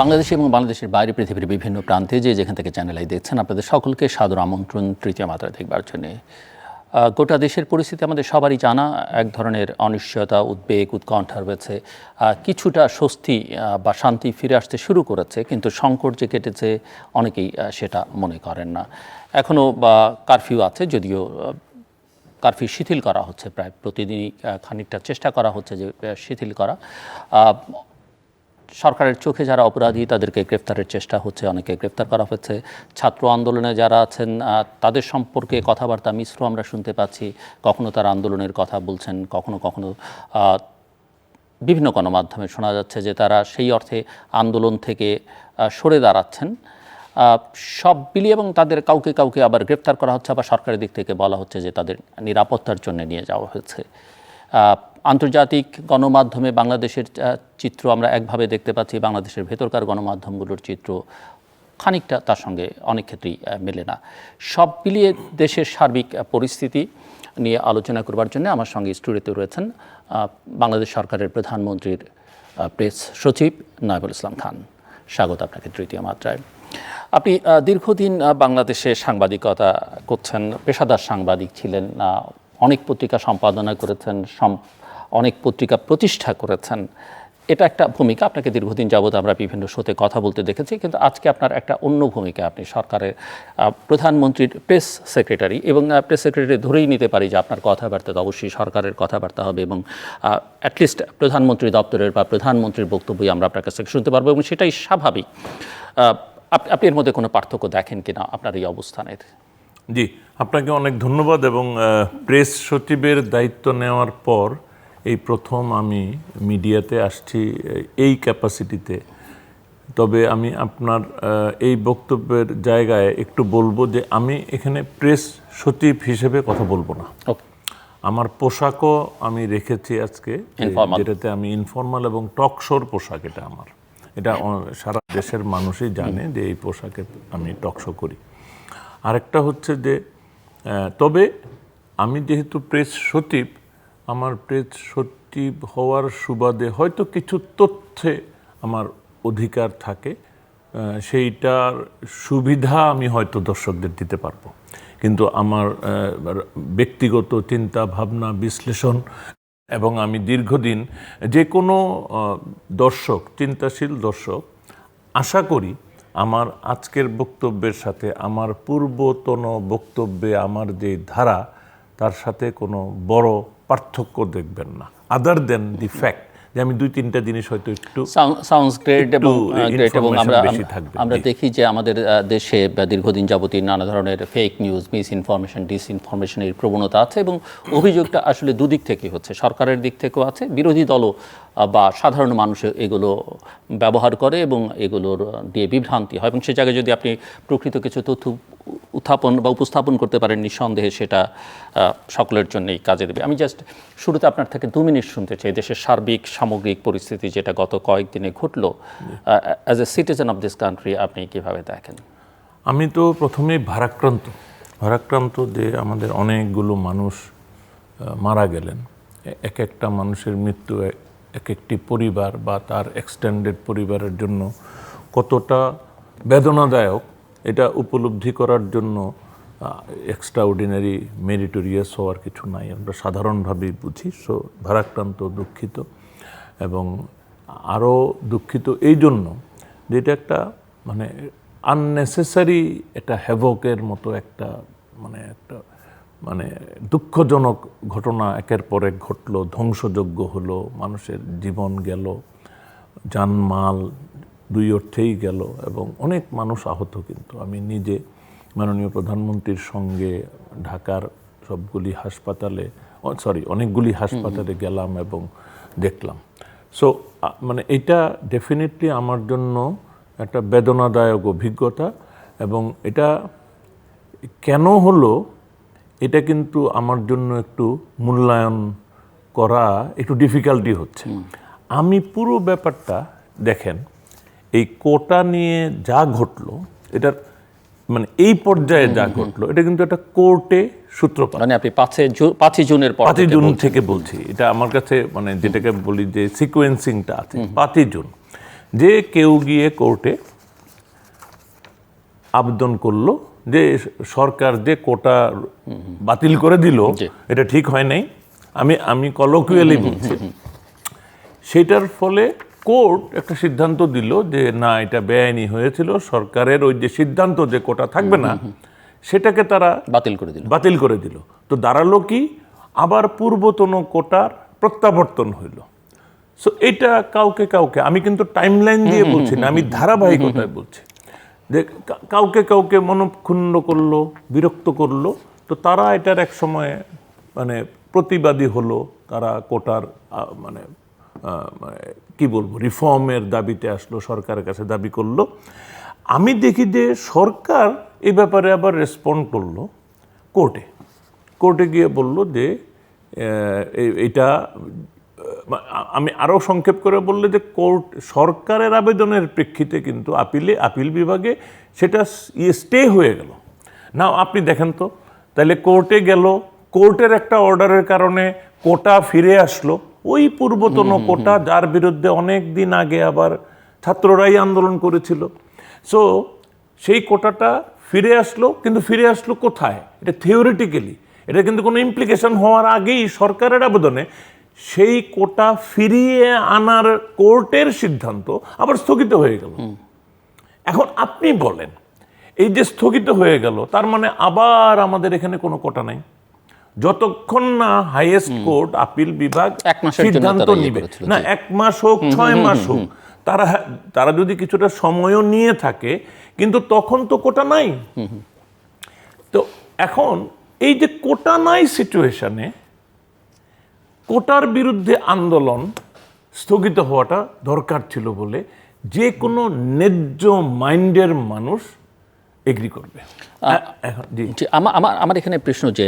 বাংলাদেশে এবং বাংলাদেশের বাইরে পৃথিবীর বিভিন্ন প্রান্তে যেখান থেকে চ্যানেল আই দেখছেন, আপনাদের সকলকে সাদর আমন্ত্রণ তৃতীয় মাত্রা দেখবার জন্য। গোটা দেশের পরিস্থিতি আমাদের সবারই জানা, এক ধরনের অনিশ্চয়তা, উদ্বেগ, উৎকণ্ঠা রয়েছে। কিছুটা স্বস্তি বা শান্তি ফিরে আসতে শুরু করেছে, কিন্তু সংকট যে কেটেছে অনেকেই সেটা মনে করেন না। এখনও কারফিউ আছে, যদিও কারফিউ শিথিল করা হচ্ছে, প্রায় প্রতিদিনই খানিকটা চেষ্টা করা হচ্ছে যে শিথিল করা। সরকারের চোখে যারা অপরাধী তাদেরকে গ্রেফতারের চেষ্টা হচ্ছে, অনেকে গ্রেফতার করা হচ্ছে। ছাত্র আন্দোলনে যারা আছেন তাদের সম্পর্কে কথাবার্তা মিশ্র আমরা শুনতে পাচ্ছি। কখনো তারা আন্দোলনের কথা বলছেন, কখনো কখনো বিভিন্ন গণমাধ্যমে শোনা যাচ্ছে যে তারা সেই অর্থে আন্দোলন থেকে সরে দাঁড়াচ্ছেন। সব মিলিয়ে এবং তাদের কাউকে কাউকে আবার গ্রেফতার করা হচ্ছে, আবার সরকারের দিক থেকে বলা হচ্ছে যে তাদের নিরাপত্তার জন্য নিয়ে যাওয়া হয়েছে। আন্তর্জাতিক গণমাধ্যমে বাংলাদেশের চিত্র আমরা একভাবে দেখতে পাচ্ছি, বাংলাদেশের ভেতরকার গণমাধ্যমগুলোর চিত্র খানিকটা তার সঙ্গে অনেক ক্ষেত্রেই মেলে না। সব মিলিয়ে দেশের সার্বিক পরিস্থিতি নিয়ে আলোচনা করবার জন্য আমার সঙ্গে স্টুডিওতে রয়েছেন বাংলাদেশ সরকারের প্রধানমন্ত্রীর প্রেস সচিব নায়েবুল ইসলাম খান। স্বাগত আপনাকে তৃতীয় মাত্রায়। আপনি দীর্ঘদিন বাংলাদেশে সাংবাদিকতা করছেন, পেশাদার সাংবাদিক ছিলেন, অনেক পত্রিকা সম্পাদনা করেছেন, অনেক পত্রিকা প্রতিষ্ঠা করেছেন। এটা একটা ভূমিকা, আপনাকে দীর্ঘদিন যাবত আমরা বিভিন্ন শোতে কথা বলতে দেখেছি, কিন্তু আজকে আপনার একটা অন্য ভূমিকা। আপনি সরকারের প্রধানমন্ত্রীর প্রেস সেক্রেটারি, এবং প্রেস সেক্রেটারি ধরেই নিতে পারি যে আপনার কথাবার্তা তো অবশ্যই সরকারের কথাবার্তা হবে, এবং অ্যাটলিস্ট প্রধানমন্ত্রী দপ্তরের বা প্রধানমন্ত্রীর বক্তব্যই আমরা আপনার কাছ থেকে শুনতে পারবো, এবং সেটাই স্বাভাবিক। আপনি এর মধ্যে কোনো পার্থক্য দেখেন কিনা আপনার এই অবস্থানের? জি, আপনাকে অনেক ধন্যবাদ। এবং প্রেস সচিবের দায়িত্ব নেওয়ার পর এই প্রথম আমি মিডিয়াতে আসছি এই ক্যাপাসিটিতে। তবে আমি আপনার এই বক্তব্যের জায়গায় একটু বলবো যে আমি এখানে প্রেস সচিব হিসেবে কথা বলবো না। আমার পোশাকও আমি রেখেছি আজকে, যেটাতে আমি ইনফর্মাল এবং টকশোর পোশাক। এটা সারা দেশের মানুষই জানে যে এই পোশাকে আমি টকশো করি। আরেকটা হচ্ছে যে তবে আমি যেহেতু প্রেস সচিব, আমার প্রেস সচিব হওয়ার সুবাদে হয়তো কিছু তথ্যে আমার অধিকার থাকে, সেইটার সুবিধা আমি হয়তো দর্শকদের দিতে পারবো, কিন্তু আমার ব্যক্তিগত চিন্তা ভাবনা বিশ্লেষণ এবং আমি দীর্ঘদিন যে কোনো দর্শক, চিন্তাশীল দর্শক আশা করি আমার আজকের বক্তব্যের সাথে আমার পূর্বতন বক্তব্যে আমার যে ধারা তার সাথে কোনো বড় পার্থক্য দেখবেন না, আদার দেন দি ফ্যাক্ট যে আমি 2-3টা জিনিস হয়তো একটু সাউন্ডস গ্রেট। এবং আমরা দেখি যে আমাদের দেশে দীর্ঘদিন যাবতীয় নানা ধরনের ফেক নিউজ, মিস ইনফরমেশন, ডিসইনফরমেশনের প্রবণতা আছে, এবং অভিযোগটা আসলে দুদিক থেকে হচ্ছে, সরকারের দিক থেকেও আছে, বিরোধী দলও বা সাধারণ মানুষ এগুলো ব্যবহার করে এবং এগুলোর দিয়ে বিভ্রান্তি হয়। এবং সে জায়গায় যদি আপনি প্রকৃত কিছু তথ্য উত্থাপন বা উপস্থাপন করতে পারেন, নিঃসন্দেহে সেটা সকলের জন্যই কাজে দেবে। আমি জাস্ট শুরুতে আপনার থেকে 2 মিনিট শুনতে চাই দেশের সার্বিক সামগ্রিক পরিস্থিতি যেটা গত কয়েকদিনে ঘটলো। As a citizen of this country আপনি কীভাবে দেখেন? আমি তো প্রথমেই ভারাক্রান্ত যে আমাদের অনেকগুলো মানুষ মারা গেলেন। এক একটা মানুষের মৃত্যু এক একটি পরিবার বা তার এক্সটেন্ডেড পরিবারের জন্য কতটা বেদনাদায়ক, এটা উপলব্ধি করার জন্য এক্সট্রাঅর্ডিনারি মেরিটোরিয়াস হওয়ার কিছু নাই, আমরা সাধারণভাবেই বুঝি। সো ভারাক্রান্ত, দুঃখিত, এবং আরও দুঃখিত এই জন্য যে এটা একটা আননেসেসারি একটা হ্যাভকের মতো একটা দুঃখজনক ঘটনা একের পর এক ঘটলো, ধ্বংসযজ্ঞ হলো, মানুষের জীবন গেল, জানমাল 2 অর্থেই গেল, এবং অনেক মানুষ আহত। কিন্তু আমি নিজে মাননীয় প্রধানমন্ত্রীর সঙ্গে ঢাকার অনেকগুলি হাসপাতালে গেলাম এবং দেখলাম। সো এটা ডেফিনেটলি আমার জন্য একটা বেদনাদায়ক অভিজ্ঞতা। এবং এটা কেন হলো এটা কিন্তু আমার জন্য একটু মূল্যায়ন করা একটু ডিফিকাল্টি হচ্ছে। আমি পুরো ব্যাপারটা দেখেন, এই কোটা নিয়ে যা ঘটলো, এটার এই পর্যায়ে যা ঘটলো, এটা কিন্তু একটা কোর্টে সূত্রপাত। আপনি 5 জুনের পর 5 জুন থেকে বলছি, এটা আমার কাছে যেটাকে বলি যে সিকোয়েন্সিংটা আছে 5 জুন। যে কেউ গিয়ে কোর্টে আবেদন করলো যে সরকার যে কোটা বাতিল করে দিল এটা ঠিক হয় নাই, আমি কলোকুয়ালি বলছি, সেটার ফলে কোর্ট একটা সিদ্ধান্ত দিল যে না, এটা বেআইনি হয়েছিল, সরকারের ওই যে সিদ্ধান্ত যে কোটা থাকবে না সেটাকে তারা বাতিল করে দিল। তো দাঁড়ালো কি, আবার পূর্বতন কোটার প্রত্যাবর্তন হইল। সো এটা কাউকে কাউকে, আমি কিন্তু টাইমলাইন দিয়ে বলছি না, আমি ধারাবাহিকতায় বলছি, যে কাউকে কাউকে মনক্ষুণ্ণ করলো, বিরক্ত করলো। তো তারা এটার এক সময় মানে প্রতিবাদী হলো, তারা কোটার মানে কি বলবো রিফর্মের দাবিতে আসলো, সরকারের কাছে দাবি করলো। আমি দেখি যে সরকার এই ব্যাপারে আবার রেসপন্ড করলো কোর্টে গিয়ে বলল যে এটা, আমি আরও সংক্ষেপ করে বললে যে কোর্ট সরকারের আবেদনের প্রেক্ষিতে কিন্তু আপিল বিভাগে সেটা স্টে হয়ে গেল। না, আপনি দেখেন তো, তাহলে কোর্টে গেল, কোর্টের একটা অর্ডারের কারণে কোটা ফিরে আসলো, ওই পূর্বতন কোটা যার বিরুদ্ধে অনেক দিন আগে আবার ছাত্ররাই আন্দোলন করেছিল। সো সেই কোটাটা ফিরে আসলো, কিন্তু ফিরে আসলো কোথায়? এটা থিওরিটিক্যালি, এটা কিন্তু কোনো ইমপ্লিকেশন হওয়ার আগেই সরকারের আবেদনে সেই কোটা ফিরিয়ে আনার কোর্টের সিদ্ধান্ত আবার স্থগিত হয়ে গেল। এখন আপনি বলেন, এই যে স্থগিত হয়ে গেল, তার মানে আবার আমাদের এখানে কোনো কোটা নাই, যতক্ষণ না হাইয়েস্ট কোর্ট আপিল বিভাগ সিদ্ধান্ত নিবে। না, 1 মাস হোক 6 মাস হোক, তারা যদি কিছুটা সময়ও নিয়ে থাকে, কিন্তু তখন তো কোটা নাই। তো এখন এই যে কোটা নাই সিচুয়েশনে কোটার বিরুদ্ধে আন্দোলন স্থগিত হওয়াটা দরকার ছিল বলে যে কোনো ন্যায্য মাইন্ডের মানুষ এগ্রি করবে। আমার এখানে প্রশ্ন যে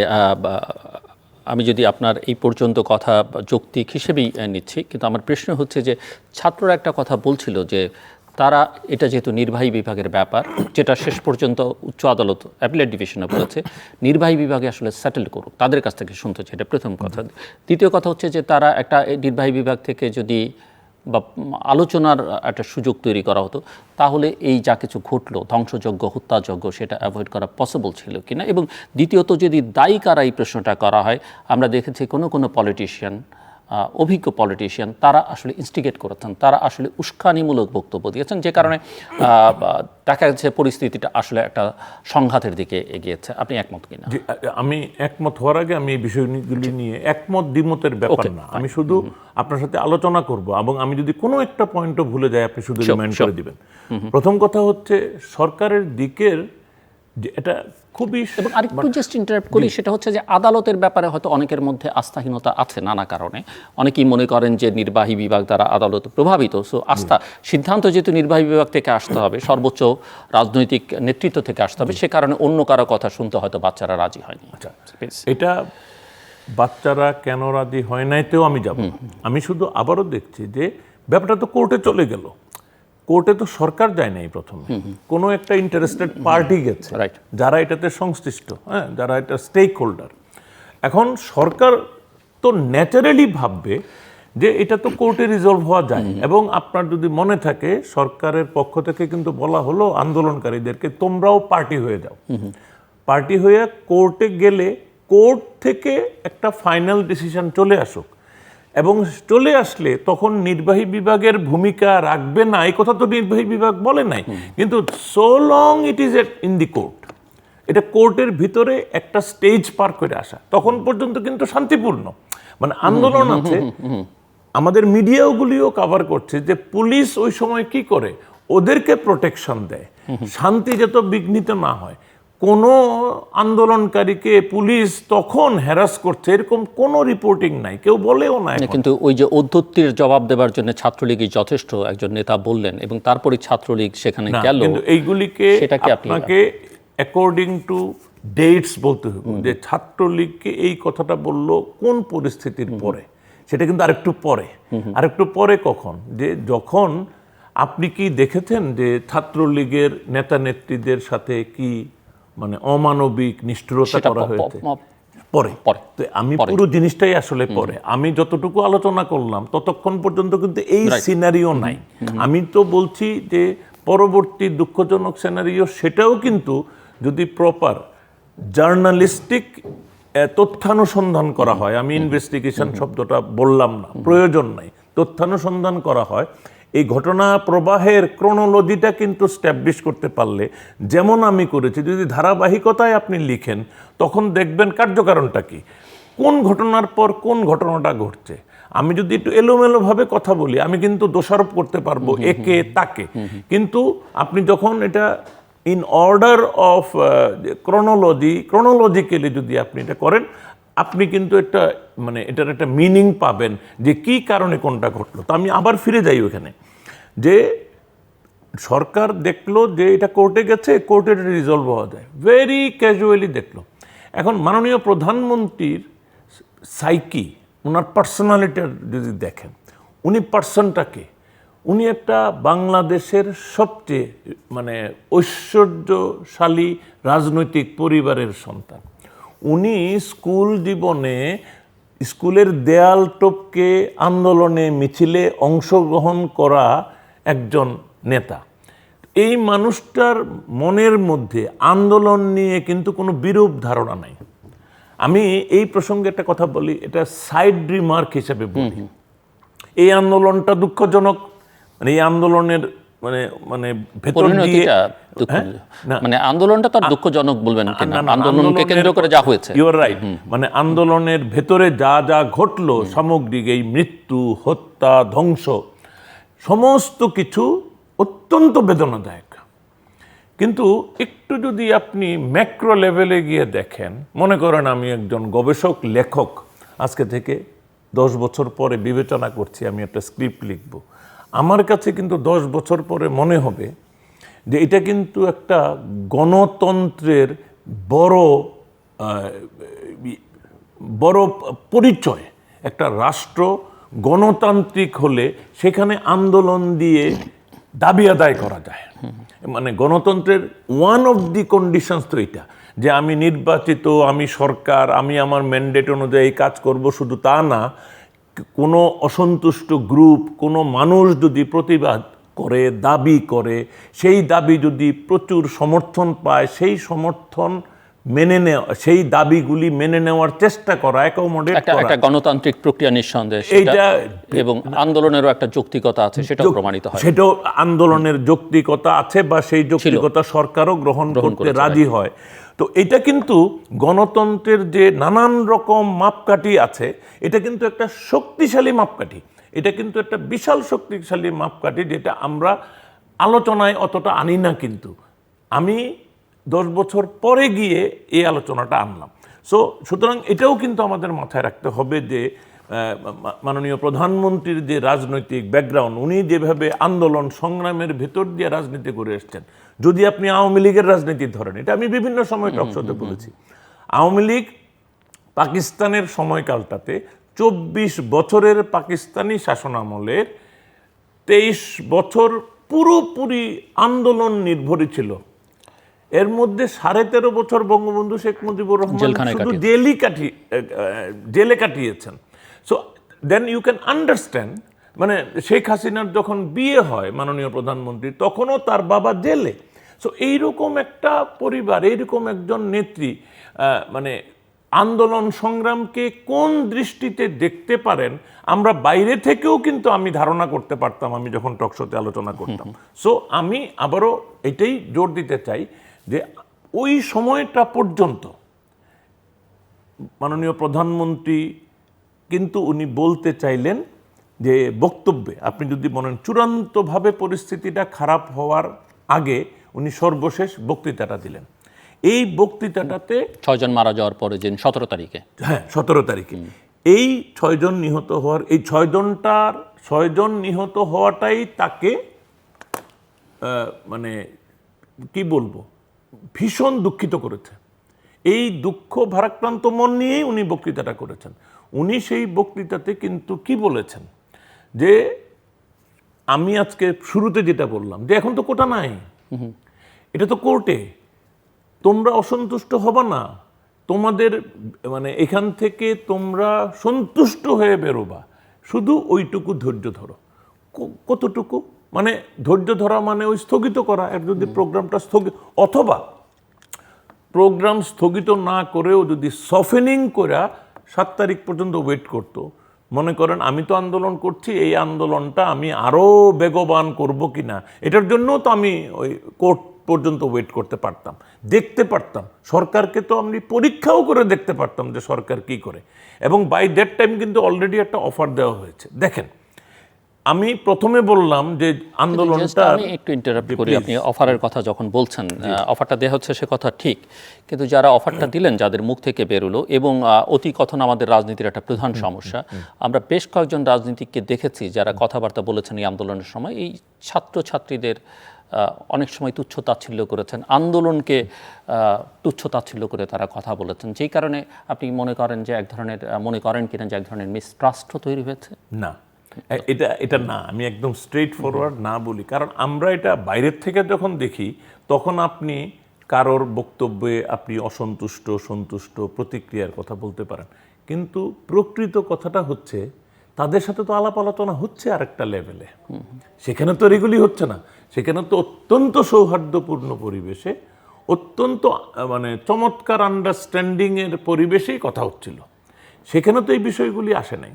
আমি যদি আপনার এই পর্যন্ত কথা যৌক্তিক হিসেবেই নিচ্ছি, কিন্তু আমার প্রশ্ন হচ্ছে যে ছাত্ররা একটা কথা বলছিল যে তারা এটা যেহেতু নির্বাহী বিভাগের ব্যাপার, যেটা শেষ পর্যন্ত উচ্চ আদালত অ্যাপিলেট ডিভিশনে বলেছে নির্বাহী বিভাগে আসলে সেটেল করুক, তাদের কাছ থেকে শুনতে হচ্ছে, এটা প্রথম কথা। দ্বিতীয় কথা হচ্ছে যে তারা একটা নির্বাহী বিভাগ থেকে যদি বা আলোচনার একটা সুযোগ তৈরি করা হতো, তাহলে এই যা কিছু ঘটলো, ধ্বংসযজ্ঞ, হত্যাযজ্ঞ, সেটা অ্যাভয়েড করা পসিবল ছিল কিনা। এবং দ্বিতীয়ত যদি দায়ী কারা এই প্রশ্নটা করা হয়, আমরা দেখেছি কোনো পলিটিশিয়ান, অভিজ্ঞ পলিটিশিয়ান, তারা আসলে ইনস্টিগেট করেছেন, তারা আসলে উস্কানিমূলক বক্তব্য দিয়েছেন, যে কারণে দেখা যাচ্ছে পরিস্থিতিটা আসলে একটা সংঘাতের দিকে এগিয়েছে। আপনি একমত কিনা? আমি একমত হওয়ার আগে আমি এই বিষয়গুলি নিয়ে একমত দ্বিমতের ব্যাপার না, আমি শুধু আপনার সাথে আলোচনা করব, এবং আমি যদি কোনো একটা পয়েন্টও ভুলে যাই আপনি শুধু রিমাইন্ড করে দিবেন। প্রথম কথা হচ্ছে সরকারের দিকের যে এটা খুবই, এবং আরেকটু জাস্ট ইন্টারাপ্ট করি, সেটা হচ্ছে যে আদালতের ব্যাপারে হয়তো অনেকের মধ্যে আস্থাহীনতা আছে নানা কারণে। অনেকেই মনে করেন যে নির্বাহী বিভাগ দ্বারা আদালত প্রভাবিত, সো সিদ্ধান্ত যেহেতু নির্বাহী বিভাগ থেকে আসতে হবে, সর্বোচ্চ রাজনৈতিক নেতৃত্ব থেকে আসতে হবে, সে কারণে অন্য কারো কথা শুনতে হয়তো বাচ্চারা রাজি হয়নি। এটা বাচ্চারা কেন রাজি হয় নাইতেও আমি যাব, আমি শুধু আবারও দেখছি যে ব্যাপারটা তো কোর্টে চলে গেল, কোর্টে তো সরকার যায় নাই, প্রথমে কোনো একটা ইন্টারেস্টেড পার্টি গেছে, যারা এটাতে সংশ্লিষ্ট, হ্যাঁ, যারা এটা স্টেক হোল্ডার। এখন সরকার তো ন্যাচারালি ভাববে যে এটা তো কোর্টে রিজলভ হওয়া যায়, এবং আপনার যদি মনে থাকে সরকারের পক্ষ থেকে কিন্তু বলা হলো আন্দোলনকারীদেরকে তোমরাও পার্টি হয়ে যাও, পার্টি হয়ে কোর্টে গেলে কোর্ট থেকে একটা ফাইনাল ডিসিশন চলে আসুক, এবং চলে আসলে তখন নির্বাহী বিভাগের ভূমিকা রাখবে না, এই কথা তো নির্বাহী বিভাগ বলে নাই, কিন্তু so long it is in the court, এটা কোর্টের ভিতরে একটা স্টেজ পার করে আসা, তখন পর্যন্ত কিন্তু শান্তিপূর্ণ মানে আন্দোলন আছে। আমাদের মিডিয়াগুলিও কভার করছে যে পুলিশ ওই সময় কি করে, ওদেরকে প্রোটেকশন দেয়, শান্তি যত বিঘ্নিত না হয়। কোনো আন্দোলনকারীকে পুলিশ তখন হ্যারাস করছে এরকম কোনো রিপোর্টিং নাই, কেউ বলেও না। কিন্তু ওই যে অধ্যত্বের জবাব দেওয়ার জন্য ছাত্রলীগই যথেষ্ট, একজন নেতা বললেন, এবং তারপরে ছাত্রলীগ সেখানে গেল। কিন্তু এইগুলিকে আপনাকে অ্যাকর্ডিং টু ডেটস বলতে হবে, যে ছাত্রলীগকে এই কথাটা বললো কোন পরিস্থিতির পরে, সেটা কিন্তু আরেকটু পরে কখন, যে যখন আপনি কি দেখেছেন যে ছাত্রলীগের নেতা নেত্রীদের সাথে কি মানে অমানবিক নিষ্ঠুরতা করা হয়েছে, পরে পরে। তো আমি পুরো জিনিসটাই আসলে পরে আমি যতটুকু আলোচনা করলাম ততক্ষণ পর্যন্ত কিন্তু এই সিনারিও নাই। আমি তো বলছি যে পরবর্তী দুঃখজনক সিনারিও সেটাও কিন্তু যদি প্রপার জার্নালিস্টিক তথ্যানুসন্ধান করা হয়, আমি ইনভেস্টিগেশন শব্দটা বললাম না, প্রয়োজন নাই, তথ্যানুসন্ধান করা হয়, এই ঘটনা প্রবাহের ক্রোনোলজিটা কিন্তু স্ট্যাবলিশ করতে পারলে, যেমন আমি করেছি, যদি ধারাবাহিকতায় আপনি লিখেন তখন দেখবেন কার্যকারণটা কি, কোন ঘটনার পর কোন ঘটনাটা ঘটছে। আমি যদি একটু এলোমেলোভাবে কথা বলি আমি কিন্তু দোষারোপ করতে পারবো একে তাকে, কিন্তু আপনি যখন এটা ইন অর্ডার অফ ক্রোনোলজিক্যালি যদি আপনি এটা করেন, আপনি কিন্তু একটা মানে এটার একটা মিনিং পাবেন যে কি কারণে কোনটা ঘটলো। তো আমি আবার ফিরে যাই ওখানে, যে সরকার দেখলো যে এটা কোর্টে গেছে, কোর্টে এটা রিজলভ হওয়া যায়, ভেরি ক্যাজুয়ালি দেখলো। এখন মাননীয় প্রধানমন্ত্রীর সাইকি, ওনার পার্সোনালিটি যদি দেখেন, উনি পার্সনটাকে, উনি একটা বাংলাদেশের সবচেয়ে মানে ঐশ্বর্যশালী রাজনৈতিক পরিবারের সন্তান। উনি স্কুল জীবনে স্কুলের দেয়াল টপকে আন্দোলনে মিছিলে অংশগ্রহণ করা একজন নেতা। এই মানুষটার মনের মধ্যে আন্দোলন নিয়ে কিন্তু কোনো বিরূপ ধারণা নাই। আমি এই প্রসঙ্গে একটা কথা বলি, এটা সাইড রিমার্ক হিসেবে বলি, এই আন্দোলনটা দুঃখজনক, মানে এই আন্দোলনের মানে মানে ভেতর দিয়ে মানে আন্দোলনটা তো দুঃখজনক বলবেন কিনা, আন্দোলনকে কেন্দ্র করে যা হয়েছে, ইউ আর রাইট, মানে আন্দোলনের ভেতরে যা যা ঘটলো সামগ্রিক এই মৃত্যু, হত্যা, ধ্বংস, সমস্ত কিছু অত্যন্ত বেদনাদায়ক। কিন্তু একটু যদি আপনি ম্যাক্রো লেভেলে গিয়ে দেখেন, মনে করেন আমি একজন গবেষক লেখক, আজকে থেকে 10 বছর পরে বিবেচনা করছি আমি একটা স্ক্রিপ্ট লিখব, আমার কাছে কিন্তু 10 বছর পরে মনে হবে যে এটা কিন্তু একটা গণতন্ত্রের বড় বড় পরিচয়। একটা রাষ্ট্র গণতান্ত্রিক হলে সেখানে আন্দোলন দিয়ে দাবি আদায় করা যায়। মানে গণতন্ত্রের ওয়ান অফ দি কন্ডিশনস তো এটা, যে আমি নির্বাচিত, আমি সরকার, আমি আমার ম্যান্ডেট অনুযায়ী কাজ করব, শুধু তা না, কোনো অসন্তুষ্ট গ্রুপ, কোনো মানুষ যদি প্রতিবাদ করে, দাবি করে, সেই দাবি যদি প্রচুর সমর্থন পায়, সেই সমর্থন মেনে নেওয়া, সেই দাবিগুলি মেনে নেওয়ার চেষ্টা করা, অ্যাকোমোডেট করা, একটা গণতান্ত্রিক প্রক্রিয়া নিঃসন্দেহে এইটা, এবং আন্দোলনেরও একটা যৌক্তিকতা আছে, সেটাও প্রমাণিত হয়। সেটাও আন্দোলনের যৌক্তিকতা আছে, বা সেই যৌক্তিকতা সরকারও গ্রহণ করতে রাজি হয়। তো এটা কিন্তু গণতন্ত্রের যে নানান রকম মাপকাঠি আছে, এটা কিন্তু একটা শক্তিশালী মাপকাঠি, এটা কিন্তু একটা বিশাল শক্তিশালী মাপকাঠি, যেটা আমরা আলোচনায় অতটা আনি না। কিন্তু আমি 10 বছর পরে গিয়ে এই আলোচনাটা আনলাম। সুতরাং এটাও কিন্তু আমাদের মাথায় রাখতে হবে যে মাননীয় প্রধানমন্ত্রীর যে রাজনৈতিক ব্যাকগ্রাউন্ড, উনি যেভাবে আন্দোলন সংগ্রামের ভেতর দিয়ে রাজনীতি করে এসছেন, যদি আপনি আওয়ামী লীগের রাজনীতি ধরেন, এটা আমি বিভিন্ন সময় টকশোতে বলেছি, আওয়ামী লীগ পাকিস্তানের সময়কালটাতে 24 বছরের পাকিস্তানি শাসনামলের 23 বছর পুরোপুরি আন্দোলন নির্ভরই ছিল। এর মধ্যে 13.5 বছর বঙ্গবন্ধু শেখ মুজিবুর রহমান শুধু জেলে কাটিয়েছেন। So then you can understand, মানে শেখ হাসিনার যখন বিয়ে হয় মাননীয় প্রধানমন্ত্রী, তখনও তার বাবা জেলে। সো এইরকম একটা পরিবার, এইরকম একজন নেত্রী মানে আন্দোলন সংগ্রামকে কোন দৃষ্টিতে দেখতে পারেন, আমরা বাইরে থেকেও কিন্তু আমি ধারণা করতে পারতাম, আমি যখন টকশোতে আলোচনা করতাম। সো আমি আবারও এটাই জোর দিতে চাই যে ওই সময়টা পর্যন্ত মাননীয় প্রধানমন্ত্রী কিন্তু উনি বলতে চাইলেন যে বক্তব্যে, আপনি যদি বলেন চূড়ান্তভাবে পরিস্থিতিটা খারাপ হওয়ার আগে উনি সর্বশেষ বক্তৃতাটা দিলেন। এই বক্তৃতাটাতে 6 জন মারা যাওয়ার পরে, যে 17 তারিখে, হ্যাঁ 17 তারিখে, এই 6 জন নিহত হওয়ার, এই 6 জন নিহত হওয়াটাই তাকে মানে কি বলবো, ভীষণ দুঃখিত করেছে। এই দুঃখ ভারাক্রান্ত মন নিয়েই উনি বক্তৃতাটা করেছেন। উনি সেই বক্তৃতাতে কিন্তু কি বলেছেন, যে আমি আজকে শুরুতে যেটা বললাম, যে এখন তো কোটা নাই, এটা তো কোর্টে, তোমরা অসন্তুষ্ট হবা না, তোমাদের মানে এখান থেকে তোমরা সন্তুষ্ট হয়ে বেরোবা, শুধু ওইটুকু ধৈর্য ধরো। কতটুকু মানে ধৈর্য ধরা মানে ওই স্থগিত করা, আর যদি প্রোগ্রামটা স্থগিত, অথবা প্রোগ্রাম স্থগিত না করেও যদি সফেনিং করে 7 তারিখ পর্যন্ত ওয়েট করতো, মনে করেন আমি তো আন্দোলন করছি, এই আন্দোলনটা আমি আরও বেগবান করব কিনা, এটার জন্যও তো আমি ওই কোর্ট পর্যন্ত ওয়েট করতে পারতাম, দেখতে পারতাম, সরকারকে তো আমি পরীক্ষাও করে দেখতে পারতাম যে সরকার কি করে। এবং বাই দ্যাট টাইম কিন্তু অলরেডি একটা অফার দেওয়া হয়েছে। দেখেন, আমি প্রথমে বললাম যে আন্দোলনটা, আমি একটু ইন্টারাপ্ট করি। আপনি অফারের কথা যখন বলছেন, অফারটা দেওয়া হচ্ছে সে কথা ঠিক, কিন্তু যারা অফারটা দিলেন, যাদের মুখ থেকে বেরোলো, এবং অতি কথন আমাদের রাজনীতির একটা প্রধান সমস্যা, আমরা বেশ কয়েকজন রাজনীতিককে দেখেছি যারা কথাবার্তা বলেছেন এই আন্দোলনের সময়, এই ছাত্রছাত্রীদের অনেক সময় তুচ্ছ তাচ্ছিল্য করেছেন, আন্দোলনকে তুচ্ছ তাচ্ছিল্য করে তারা কথা বলেছেন, যেই কারণে আপনি মনে করেন যে এক ধরনের, মনে করেন কিনা যে এক ধরনের মিসট্রাস্ট তৈরি হয়েছে? না, এটা না, আমি একদম স্ট্রেট ফরওয়ার্ড না বলি, কারণ আমরা এটা বাইরের থেকে যখন দেখি তখন আপনি কারোর বক্তব্যে আপনি অসন্তুষ্ট, সন্তুষ্ট, প্রতিক্রিয়ার কথা বলতে পারেন, কিন্তু প্রকৃত কথাটা হচ্ছে তাদের সাথে তো আলাপ আলোচনা হচ্ছে আরেকটা লেভেলে, সেখানে তো রেগুলি হচ্ছে না, সেখানে তো অত্যন্ত সৌহার্দ্যপূর্ণ পরিবেশে, অত্যন্ত মানে চমৎকার আন্ডারস্ট্যান্ডিংয়ের পরিবেশেই কথা হচ্ছিল, সেখানে তো এই বিষয়গুলি আসে নাই।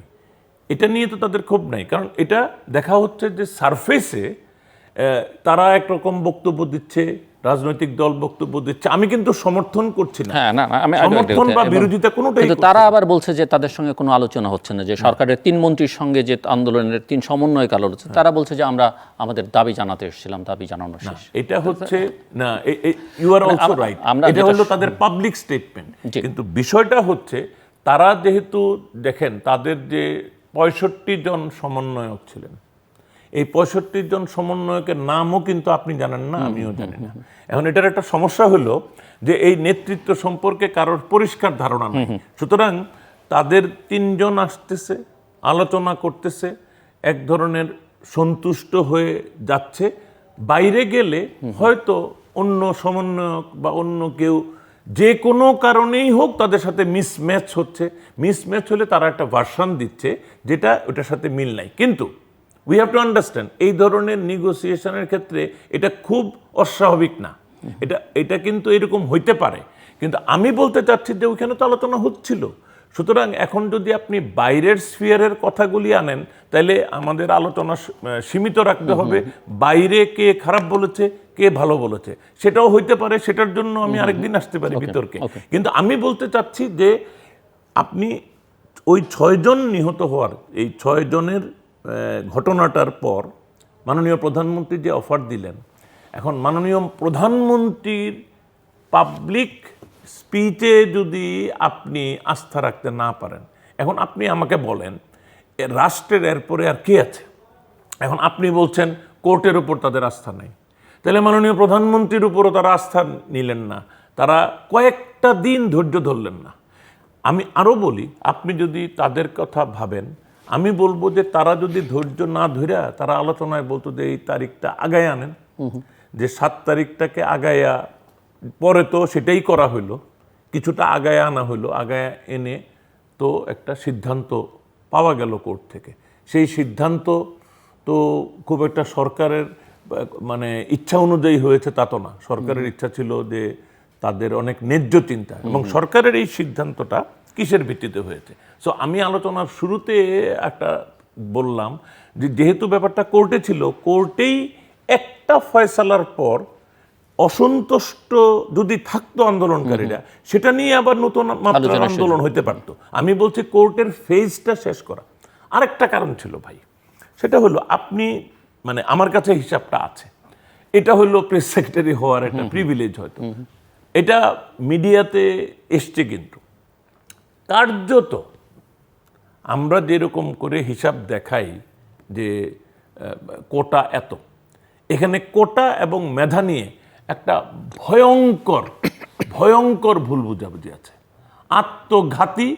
এটা নিয়ে তো তাদের ক্ষোভ নাই, কারণ এটা দেখা হচ্ছে যে সারফেসে তারা একরকম বক্তব্য দিচ্ছে, রাজনৈতিক দল বক্তব্য দিচ্ছে, আমি কিন্তু সমর্থন করছি না, সমর্থন বা বিরোধিতা কোনোটাই। কিন্তু তারা আবার বলছে যে তাদের সঙ্গে কোনো আলোচনা হচ্ছে না, যে সরকারের 3 মন্ত্রীর সঙ্গে যে আন্দোলনের 3 সমন্বয়কারী হচ্ছে, তারা বলছে যে আমরা আমাদের দাবি জানাতে এসেছিলাম, দাবি জানানো শেষ। এটা হচ্ছে না, ইউ আর অলসো রাইট, এটা হলো তাদের পাবলিক স্টেটমেন্ট, কিন্তু বিষয়টা হচ্ছে তারা যেহেতু দেখেন তাদের যে 65 জন সমন্বয়ক ছিলেন, এই 65 জন সমন্বয়কের নামও কিন্তু আপনি জানেন না, আমিও জানি না। এখন এটার একটা সমস্যা হলো যে এই নেতৃত্ব সম্পর্কে কারোর পরিষ্কার ধারণা নেই, সুতরাং তাদের 3 জন আসতেছে, আলোচনা করতেছে, এক ধরনের সন্তুষ্ট হয়ে যাচ্ছে, বাইরে গেলে হয়তো অন্য সমন্বয়ক বা অন্য কেউ যে কোনো কারণেই হোক তাদের সাথে মিসম্যাচ হচ্ছে, মিসম্যাচ হলে তারা একটা ভার্সন দিচ্ছে যেটা ওটার সাথে মিল নাই। কিন্তু উই হ্যাভ টু আন্ডারস্ট্যান্ড এই ধরনের নেগোসিয়েশনের ক্ষেত্রে এটা খুব অস্বাভাবিক না, এটা কিন্তু এরকম হইতে পারে, কিন্তু আমি বলতে চাচ্ছি যে ওইখানে তো আলোচনা হচ্ছিল। সুতরাং এখন যদি আপনি বাইরের স্ফিয়ারের কথাগুলি আনেন, তাহলে আমাদের আলোচনা সীমিত রাখতে হবে, বাইরে কে খারাপ বলেছে, কে ভালো বলেছে সেটাও হইতে পারে, সেটার জন্য আমি আরেকদিন আসতে পারি বিতর্কে। কিন্তু আমি বলতে চাচ্ছি যে আপনি ওই 6 জন নিহত হওয়ার, এই 6 জনের ঘটনাটার পর মাননীয় প্রধানমন্ত্রী যে অফার দিলেন, এখন মাননীয় প্রধানমন্ত্রীর পাবলিক স্পিচে যদি আপনি আস্থা রাখতে না পারেন, এখন আপনি আমাকে বলেন রাষ্ট্রের এরপরে আর কে আছে? এখন আপনি বলছেন কোর্টের উপর তাদের আস্থা নাই, তাহলে মাননীয় প্রধানমন্ত্রীর উপরও তারা আস্থা নিলেন না, তারা কয়েকটা দিন ধৈর্য ধরলেন না। আমি আরও বলি, আপনি যদি তাদের কথা ভাবেন, আমি বলবো যে তারা যদি ধৈর্য না ধরে তারা আলোচনায় বলতো যে এই তারিখটা আগায় আনেন, যে 7 তারিখটাকে আগায়া, পরে তো সেটাই করা হইলো, কিছুটা আগায় আনা হইলো, আগায় এনে তো একটা সিদ্ধান্ত পাওয়া গেল কোর্ট থেকে। সেই সিদ্ধান্ত তো খুব একটা সরকারের মানে ইচ্ছা অনুযায়ী হয়েছে তা তো না, সরকারের ইচ্ছা ছিল যে তাদের অনেক ন্যায্য চিন্তা, এবং সরকারের এই সিদ্ধান্তটা কিসের ভিত্তিতে হয়েছে। সো আমি আলোচনার শুরুতে একটা বললাম যে যেহেতু ব্যাপারটা কোর্টে ছিল, কোর্টেই একটা ফয়সালার পর অসন্তুষ্ট যদি থাকতো আন্দোলনকারীরা, সেটা নিয়ে আবার নতুন মাত্রার আন্দোলন হইতে পারতো। আমি বলছি কোর্টের ফেজটা শেষ করা। আরেকটা কারণ ছিল ভাই, সেটা হলো আপনি মানে আমার কাছে হিসাবটা আছে, এটা হলো প্রেস সেক্রেটারি হওয়ার একটা প্রিভিলেজ, হয়তো এটা মিডিয়াতে এসছে, কিন্তু কার্যত আমরা যেরকম করে হিসাব দেখাই যে কোটা এত, এখানে কোটা এবং মেধা নিয়ে একটা ভয়ঙ্কর ভয়ঙ্কর ভুল বুঝাবুঝি আছে, আত্মঘাতী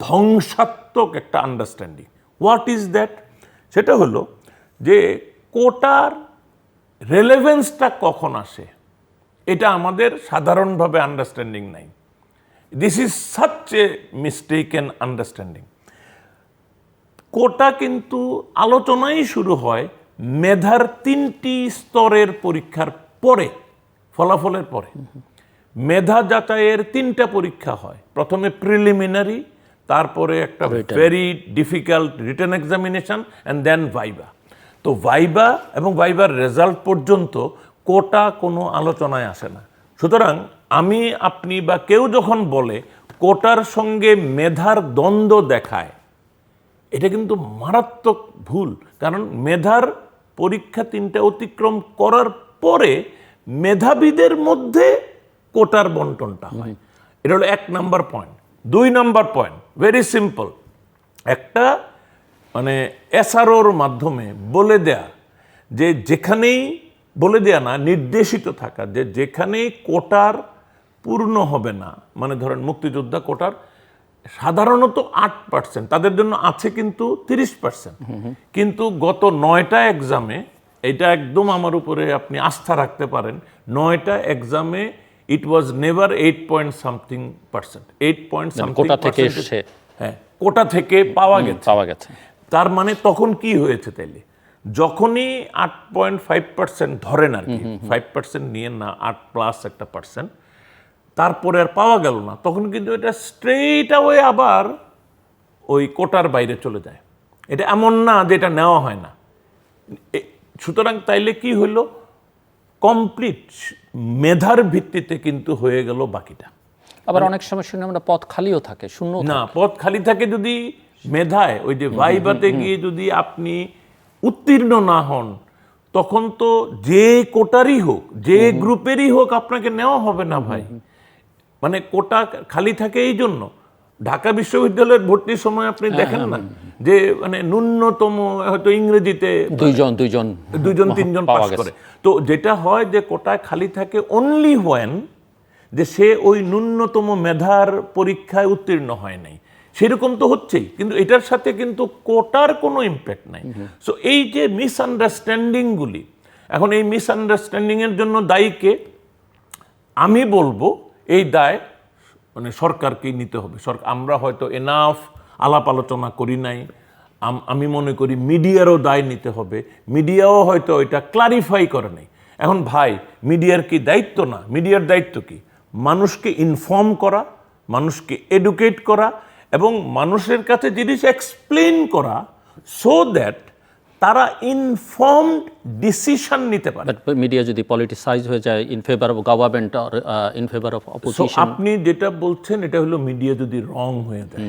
ধ্বংসাত্মক একটা আন্ডারস্ট্যান্ডিং। What is that? সেটা হলো যে কোটার রেলেভেন্সটা কখন আসে, এটা আমাদের সাধারণভাবে আন্ডারস্ট্যান্ডিং নাই। This is such a mistaken understanding. Quota কিন্তু আলোচনাই শুরু হয় মেধার 3টি স্তরের পরীক্ষার পরে, ফলাফলের পরে। মেধা যাচাইয়ের 3টা পরীক্ষা হয়, প্রথমে প্রিলিমিনারি, তারপরে একটা very difficult written examination and then viva. তো ভাইবা এবং ভাইবার রেজাল্ট পর্যন্ত কোটা কোনো আলোচনায় আসে না। সুতরাং আমি, আপনি বা কেউ যখন বলে কোটার সঙ্গে মেধার দ্বন্দ্ব দেখায়, এটা কিন্তু মারাত্মক ভুল। কারণ মেধার পরীক্ষা 3টা অতিক্রম করার পরে মেধাবীদের মধ্যে কোটার বন্টনটা হয়। এটা হলো 1 number point. 2 number point very simple, একটা মানে এসআরওর মাধ্যমে বলে দেয়া যে যেখানেই, বলে দেয়া না, নির্দেশিত থাকা যে যেখানেই কোটার পূর্ণ হবে না, মানে ধরেন মুক্তিযোদ্ধা কোটার সাধারণত 8%, তাদের জন্য আছে কিন্তু 30%, কিন্তু গত 9টা এক্সামে, এটা একদম আমার উপরে আপনি আস্থা রাখতে পারেন, 9টা এক্সামে ইট ওয়াজ নেভার 8.something%, 8.something%, কোটা থেকে এসে, হ্যাঁ, কোটা থেকে পাওয়া গেছে। তার মানে তখন কি হয়েছে তাইলে, যখনই 8.5% ধরেন আর কি, 5% নিয়ে না, 8+ একটা পার্সেন্ট, তারপরে আর পাওয়া গেল না, তখন কিন্তু এটা স্ট্রেইট অ্যাওয়ে আবার ওই কোটার বাইরে চলে যায়। এটা এমন না যে এটা নেওয়া হয় না। সুতরাং তাইলে কি হইল, কমপ্লিট মেধার ভিত্তিতে কিন্তু হয়ে গেল বাকিটা। আবার অনেক সময় শুনে আমরা পদ খালিও থাকে, শূন্য না, পদ খালি থাকে যদি মেধায়, ওই যে ভাইবাতে গিয়ে যদি আপনি উত্তীর্ণ না হন, তখন তো যে কোটারই হোক, যে গ্রুপেরই হোক, আপনাকে নেওয়া হবে না ভাই। মানে কোটা খালি থাকে এই জন্য। ঢাকা বিশ্ববিদ্যালয়ের ভর্তির সময় আপনি দেখেন না যে মানে ন্যূনতম হয়তো ইংরেজিতে দুইজন তিনজন পাস করে। তো যেটা হয় যে কোটায় খালি থাকে অনলি হোয়েন যে সে ওই ন্যূনতম মেধার পরীক্ষায় উত্তীর্ণ হয় নাই, সেরকম তো হচ্ছেই, কিন্তু এটার সাথে কিন্তু কোটার কোনো ইম্প্যাক্ট নাই। সো এই যে মিসআন্ডারস্ট্যান্ডিংগুলি, এখন এই মিসআন্ডারস্ট্যান্ডিংয়ের জন্য দায়ীকে আমি বলবো এই দায় মানে সরকারকেই নিতে হবে। আমরা হয়তো এনাফ আলাপ আলোচনা করি নাই। আমি মনে করি মিডিয়ারও দায় নিতে হবে। মিডিয়াও হয়তো এটা ক্লারিফাই করে নাই। এখন ভাই, মিডিয়ার কি দায়িত্ব না? মিডিয়ার দায়িত্ব কি? মানুষকে ইনফর্ম করা, মানুষকে এডুকেট করা এবং মানুষের কাছে জিনিস এক্সপ্লেন করা, সো দ্যাট তারা ইনফর্মড ডিসিশন নিতে পারে। মিডিয়া যদি পলিটিসাইজ হয়ে যায় in favour of government or in favour of opposition, আপনি যেটা বলছেন এটা হলো মিডিয়া যদি রং হয়ে যায়,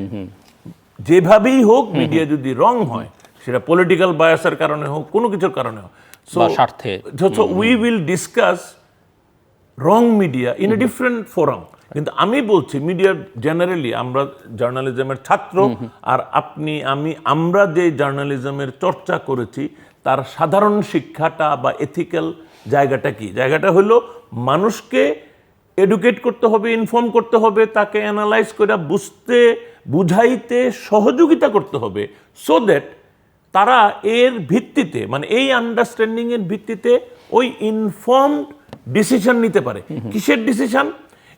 যেভাবেই হোক মিডিয়া যদি রং হয়, সেটা পলিটিক্যাল বায়াসের কারণে হোক, কোনো কিছুর কারণে হোক, so we will discuss wrong media in a different forum. কিন্তু আমি বলছি মিডিয়া জেনারেলি, আমরা জার্নালিজমের ছাত্র, আর আপনি আমরা যে জার্নালিজমের চর্চা করেছি তার সাধারণ শিক্ষাটা বা এথিক্যাল জায়গাটা কি? জায়গাটা হলো মানুষকে এডুকেট করতে হবে, ইনফর্ম করতে হবে, তাকে অ্যানালাইজ করে বুঝতে, বুঝাইতে সহযোগিতা করতে হবে, সো দ্যাট তারা এর ভিত্তিতে, মানে এই আন্ডারস্ট্যান্ডিংয়ের ভিত্তিতে ওই ইনফর্মড ডিসিশন নিতে পারে। কিসের ডিসিশন?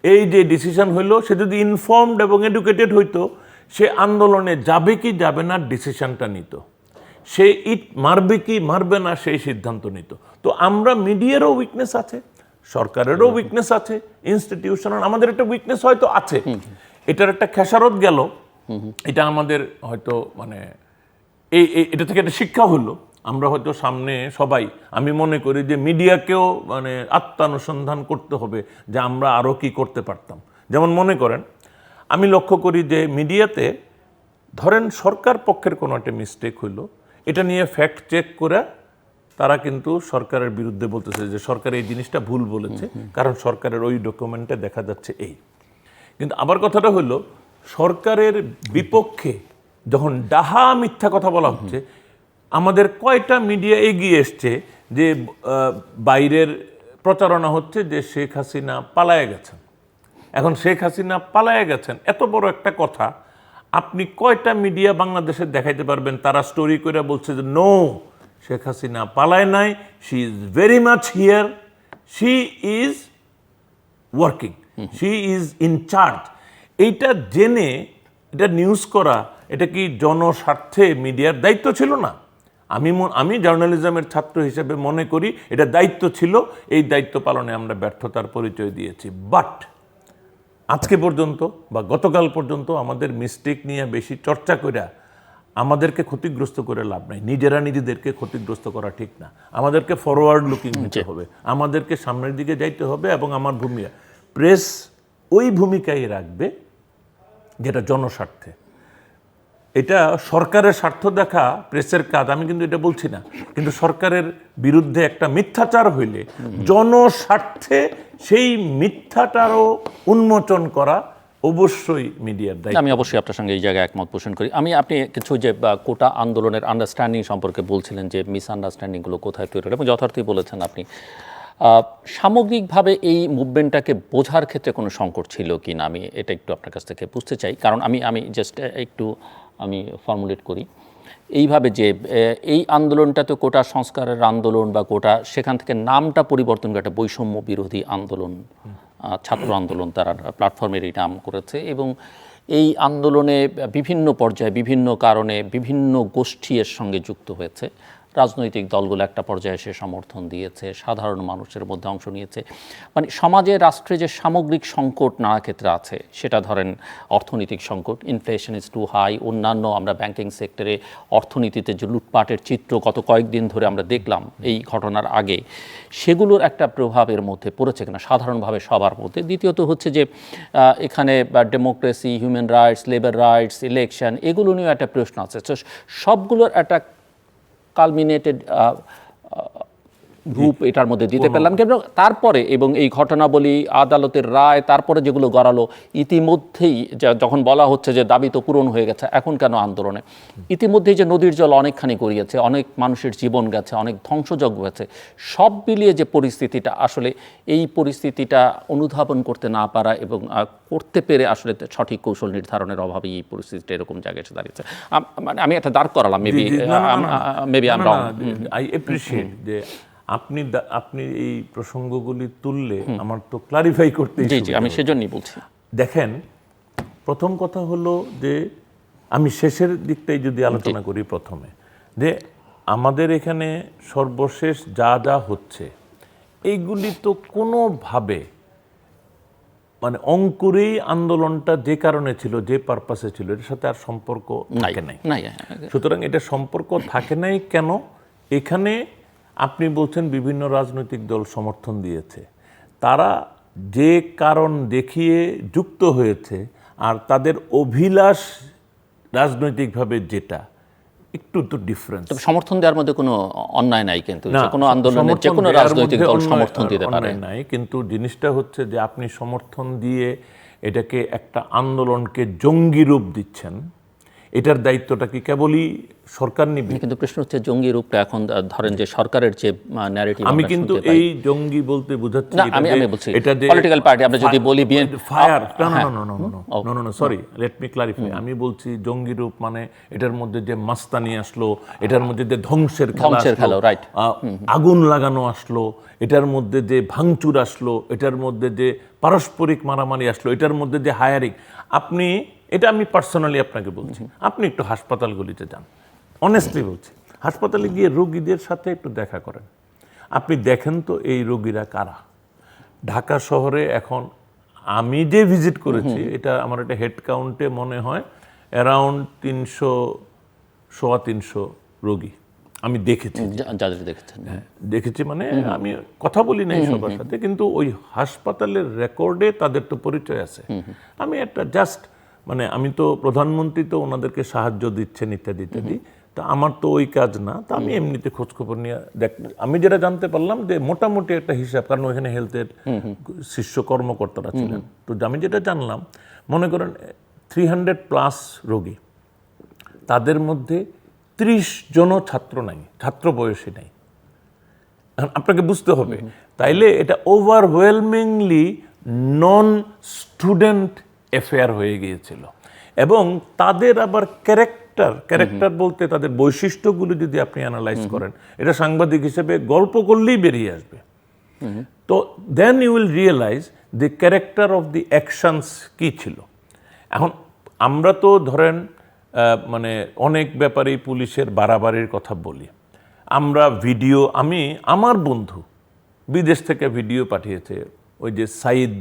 এই যে ডিসিশন হইলো, সে যদি ইনফর্মড এবং এডুকেটেড হইতো, সে আন্দোলনে যাবে কি যাবে না ডিসিশনটা নিত, সে ইট মারবে কি মারবে না সেই সিদ্ধান্ত নিত। তো আমরা মিডিয়ারও উইকনেস আছে, সরকারেরও উইকনেস আছে, ইনস্টিটিউশনাল আমাদের একটা উইকনেস হয়তো আছে, এটার একটা খেসারত গেল, এটা আমাদের হয়তো মানে এটা থেকে একটা শিক্ষা হলো। আমরা হয়তো সামনে সবাই, আমি মনে করি যে মিডিয়াকেও মানে আত্মানুসন্ধান করতে হবে যে আমরা আরও কি করতে পারতাম। যেমন মনে করেন, আমি লক্ষ্য করি যে মিডিয়াতে ধরেন সরকার পক্ষের কোনো একটা মিস্টেক হইলো, এটা নিয়ে ফ্যাক্ট চেক করে তারা কিন্তু সরকারের বিরুদ্ধে বলতেছে যে সরকার এই জিনিসটা ভুল বলেছে, কারণ সরকারের ওই ডকুমেন্টে দেখা যাচ্ছে এই। কিন্তু আবার কথাটা হলো, সরকারের বিপক্ষে যখন ডাহা মিথ্যা কথা বলা হচ্ছে, আমাদের কয়টা মিডিয়া এগিয়ে এসছে যে বাইরের প্রচারণা হচ্ছে যে শেখ হাসিনা পালায়ে গেছেন। এখন শেখ হাসিনা পালায়ে গেছেন এত বড় একটা কথা, আপনি কয়টা মিডিয়া বাংলাদেশে দেখাইতে পারবেন তারা স্টোরি করে বলছে যে নো, শেখ হাসিনা পালায় নাই, she is very much here, she is working, she is in charge. এইটা জেনে এটা নিউজ করা, এটা কি জনস্বার্থে মিডিয়ার দায়িত্ব ছিল না? আমি জার্নালিজমের ছাত্র হিসেবে মনে করি এটা দায়িত্ব ছিল, এই দায়িত্ব পালনে আমরা ব্যর্থতার পরিচয় দিয়েছি। বাট আজকে পর্যন্ত বা গতকাল পর্যন্ত আমাদের মিস্টেক নিয়ে বেশি চর্চা করে আমাদেরকে ক্ষতিগ্রস্ত করে লাভ নাই। নিজেরা নিজেদেরকে ক্ষতিগ্রস্ত করা ঠিক না। আমাদেরকে ফরওয়ার্ড লুকিং হতে হবে, আমাদেরকে সামনের দিকে যাইতে হবে। এবং আমার ভূমিকা, প্রেস ওই ভূমিকাই রাখবে যেটা জনস্বার্থে। এটা সরকারের স্বার্থ দেখা প্রেসের কাজ, আমি কিন্তু এটা বলছি না। কিন্তু সরকারের বিরুদ্ধে একটা মিথ্যাচার হইলে জনস্বার্থে সেই মিথ্যাটারও উন্মোচন করা অবশ্যই মিডিয়ার দায়িত্ব। আমি অবশ্যই আপনার সঙ্গে এই জায়গায় একমত পোষণ করি। আপনি কিছু যে কোটা আন্দোলনের আন্ডারস্ট্যান্ডিং সম্পর্কে বলছিলেন, যে মিসআন্ডারস্ট্যান্ডিংগুলো কোথায় তৈরি হলো, এবং যথার্থই বলেছেন আপনি। সামগ্রিকভাবে এই মুভমেন্টটাকে বোঝার ক্ষেত্রে কোনো সংকট ছিল কি না, আমি এটা একটু আপনার কাছ থেকে বুঝতে চাই। কারণ আমি জাস্ট একটু ফর্মুলেট করি এইভাবে, যে এই আন্দোলনটা তো কোটা সংস্কারের আন্দোলন, বা কোটা সেখান থেকে নামটা পরিবর্তন করে একটা বৈষম্য বিরোধী আন্দোলন, ছাত্র আন্দোলন তারা প্ল্যাটফর্মের এই নাম করেছে। এবং এই আন্দোলনে বিভিন্ন পর্যায়ে বিভিন্ন কারণে বিভিন্ন গোষ্ঠী এর সঙ্গে যুক্ত হয়েছে। রাজনৈতিক দলগুলো একটা পর্যায়ে এসে সমর্থন দিয়েছে, সাধারণ মানুষের মধ্যে অংশ নিয়েছে। মানে সমাজে, রাষ্ট্রে যে সামগ্রিক সংকট নানা ক্ষেত্রে আছে, সেটা ধরেন অর্থনৈতিক সংকট, ইনফ্লেশন ইজ টু হাই, অন্যান্য আমরা ব্যাংকিং সেক্টরে অর্থনীতিতে যে লুটপাটের চিত্র গত কয়েকদিন ধরে আমরা দেখলাম এই ঘটনার আগে, সেগুলোর একটা প্রভাবের মধ্যে পড়েছে কিনা সাধারণভাবে সবার মধ্যে। দ্বিতীয়ত হচ্ছে যে এখানে democracy, human rights, labour rights, election, এগুলো নিয়েও একটা প্রশ্ন আছে। তো সবগুলোর একটা কালমিনেটেড রূপ এটার মধ্যে দিতে পারলাম কেন তারপরে, এবং এই ঘটনাবলী, আদালতের রায়, তারপরে যেগুলো গড়ালো, ইতিমধ্যেই যখন বলা হচ্ছে যে দাবি তো পূরণ হয়ে গেছে, এখন কেন আন্দোলনে? ইতিমধ্যেই যে নদীর জল অনেকখানি গড়িয়েছে, অনেক মানুষের জীবন গেছে, অনেক ধ্বংসযজ্ঞ গেছে, সব মিলিয়ে যে পরিস্থিতিটা, আসলে এই পরিস্থিতিটা অনুধাবন করতে না পারা এবং করতে পেরে আসলে সঠিক কৌশল নির্ধারণের অভাবেই এই পরিস্থিতিটা এরকম জায়গায় এসে দাঁড়িয়েছে। মানে আমি একটা দাঁড় করালাম, মেবি আই অ্যাপ্রিশিয়েট যে আপনি এই প্রসঙ্গগুলি তুললে আমার তো ক্লারিফাই করতে, আমি সেজন্যই বলছি। দেখেন, প্রথম কথা হলো যে আমি শেষের দিকটাই যদি আলোচনা করি প্রথমে, যে আমাদের এখানে সর্বশেষ যা যা হচ্ছে, এইগুলি তো কোনোভাবে মানে অঙ্কুরেই আন্দোলনটা যে কারণে ছিল, যে পারপাসে ছিল, এর সাথে আর সম্পর্ক থাকে নাই। সুতরাং এটা সম্পর্ক থাকে নাই কেন? এখানে আপনি বলছেন বিভিন্ন রাজনৈতিক দল সমর্থন দিয়েছে, তারা যে কারণ দেখিয়ে যুক্ত হয়েছে, আর তাদের অভিলাষ রাজনৈতিকভাবে যেটা একটু তো ডিফারেন্স। তবে সমর্থন দেওয়ার মধ্যে কোনো অন্যায় নাই, কিন্তু যে কোনো আন্দোলনে যে কোনো রাজনৈতিক দল সমর্থন দিতে পারে নাই। কিন্তু জিনিসটা হচ্ছে যে আপনি সমর্থন দিয়ে এটাকে একটা আন্দোলনকে জঙ্গি রূপ দিচ্ছেন, এটার দায়িত্বটা কি কেবলই সরকার নিবে? কিন্তু প্রশ্ন হচ্ছে জঙ্গি রূপটা এখন ধরেন যে সরকারের যে ন্যারেটিভ, আমি কিন্তু এই জঙ্গি বলতে বোঝাচ্ছি আমি বলছি এটা যে পলিটিক্যাল পার্টি, আমরা যদি বলি fire, no, sorry, let me clarify. আমি বলছি জঙ্গি রূপ মানে এটার মধ্যে যে মাস্তানি আসলো, এটার মধ্যে যে ধ্বংসের খেলা, রাইট, আগুন লাগানো আসলো, এটার মধ্যে যে ভাঙচুর আসলো, এটার মধ্যে যে পারস্পরিক মারামারি আসলো, এটার মধ্যে যে হায়ারিং, আপনি এটা আমি পার্সোনালি আপনাকে বলছি, আপনি একটু হাসপাতালগুলিতে যান, অনেস্টলি বলছি, হাসপাতালে গিয়ে রোগীদের সাথে একটু দেখা করেন, আপনি দেখেন তো এই রোগীরা কারা। ঢাকা শহরে এখন আমি যে ভিজিট করেছি, এটা আমার একটা হেড কাউন্টে মনে হয় অ্যারাউন্ড 300 রোগী আমি দেখেছি। যাদের দেখেছেন? দেখেছি মানে আমি কথা বলি নাই সবার সাথে, কিন্তু ওই হাসপাতালের রেকর্ডে তাদের তো পরিচয় আছে। আমি একটা জাস্ট মানে আমি তো প্রধানমন্ত্রী তো ওনাদেরকে সাহায্য দিচ্ছেন ইত্যাদি ইত্যাদি, তা আমার তো ওই কাজ না। তা আমি এমনিতে খোঁজখবর নিয়ে আমি যেটা জানতে পারলাম যে মোটামুটি একটা হিসাব, কারণ ওইখানে হেলথের শীর্ষ কর্মকর্তারা ছিলেন, তো আমি যেটা জানলাম, মনে করেন 300+ রোগী, তাদের মধ্যে 30 জনও ছাত্র নাই, ছাত্র বয়সী নাই। আপনাকে বুঝতে হবে, তাইলে এটা ওভারওয়েলমিংলি নন স্টুডেন্ট অ্যাফেয়ার হয়ে গিয়েছিল। এবং তাদের আবার ক্যারেক্টার বলতে তাদের বৈশিষ্ট্যগুলো যদি আপনি অ্যানালাইজ করেন, এটা সাংবাদিক হিসেবে গল্প করলেই বেরিয়ে আসবে। তো then you will realise the character of the actions কী ছিল। এখন আমরা তো ধরেন মানে অনেক ব্যাপারেই পুলিশের বাড়াবাড়ির কথা বলি। আমরা ভিডিও, আমার বন্ধু বিদেশ থেকে ভিডিও পাঠিয়েছে, ওই যে সাইদ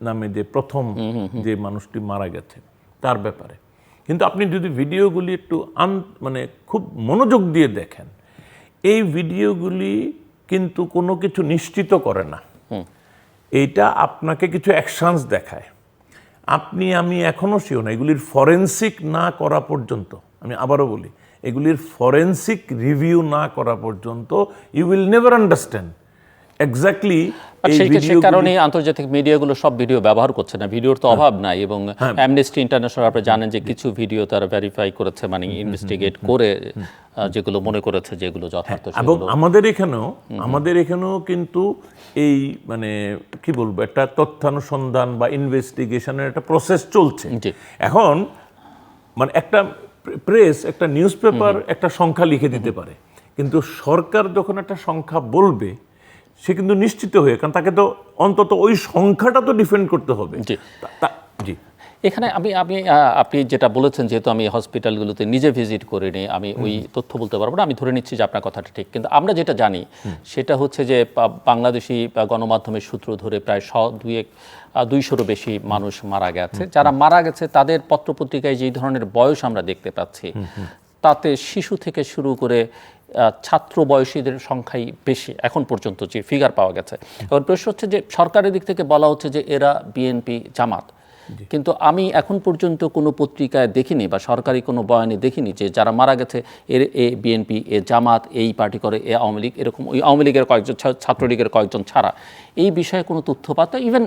নামে যে প্রথম যে মানুষটি মারা গেছে তার ব্যাপারে। কিন্তু আপনি যদি ভিডিওগুলি একটু মানে খুব মনোযোগ দিয়ে দেখেন, এই ভিডিওগুলি কিন্তু কোনো কিছু নিশ্চিত করে না, এইটা আপনাকে কিছু অ্যাকশনস দেখায়। আমি এখনও শিওর না, এগুলির ফরেনসিক না করা পর্যন্ত, আমি আবারও বলি, এগুলির ফরেনসিক রিভিউ না করা পর্যন্ত you will never understand exactly. সেই কারণে আন্তর্জাতিক মিডিয়াগুলো সব ভিডিও ব্যবহার করছে না, ভিডিওর তো অভাব নাই। এবং অ্যামনেস্টি ইন্টারন্যাশনাল আপনি জানেন যে কিছু ভিডিও তারা ভেরিফাই করেছে, মানে ইনভেস্টিগেট করে যেগুলো মনে করেছে যেগুলো যথার্থ। এবং আমাদের এখানেও কিন্তু এই মানে কি বলবো, একটা তথ্যানুসন্ধান বা ইনভেস্টিগেশনের একটা প্রসেস চলছে। এখন মানে একটা প্রেস, একটা নিউজ পেপার একটা সংখ্যা লিখে দিতে পারে, কিন্তু সরকার যখন একটা সংখ্যা বলবে সে কিন্তু নিশ্চিত হয়ে, কারণ তাকে তো অন্তত ওই সংখ্যাটা তো ডিফেন্ড করতে হবে। জি, এখানে আপনি যেটা বলেছেন, যেহেতু আমি হসপিটালগুলোতে নিজে ভিজিট করিনি, আমি ওই তথ্য বলতে পারবো না। আমি ধরে নিচ্ছি যে আপনার কথাটা ঠিক, কিন্তু আমরা যেটা জানি সেটা হচ্ছে যে বাংলাদেশি গণমাধ্যমের সূত্র ধরে প্রায় 200-ও বেশি মানুষ মারা গেছে। যারা মারা গেছে তাদের পত্রপত্রিকায় যেই ধরনের বয়স আমরা দেখতে পাচ্ছি, তাতে শিশু থেকে শুরু করে ছাত্র বয়সীদের সংখ্যাই বেশি এখন পর্যন্ত যে ফিগার পাওয়া গেছে। এবার প্রশ্ন হচ্ছে যে সরকারের দিক থেকে বলা হচ্ছে যে এরা বিএনপি জামাত, কিন্তু আমি এখন পর্যন্ত কোনো পত্রিকায় দেখিনি বা সরকারি কোনো বয়ানে দেখিনি যে যারা মারা গেছে এ বিএনপি, এ জামাত, এই পার্টি করে, এ আওয়ামী লীগ, এরকম ওই আওয়ামী লীগের কয়েকজন, ছাত্রলীগের কয়েকজন ছাড়া এই বিষয়ে কোনো তথ্যপাতা, ইভেন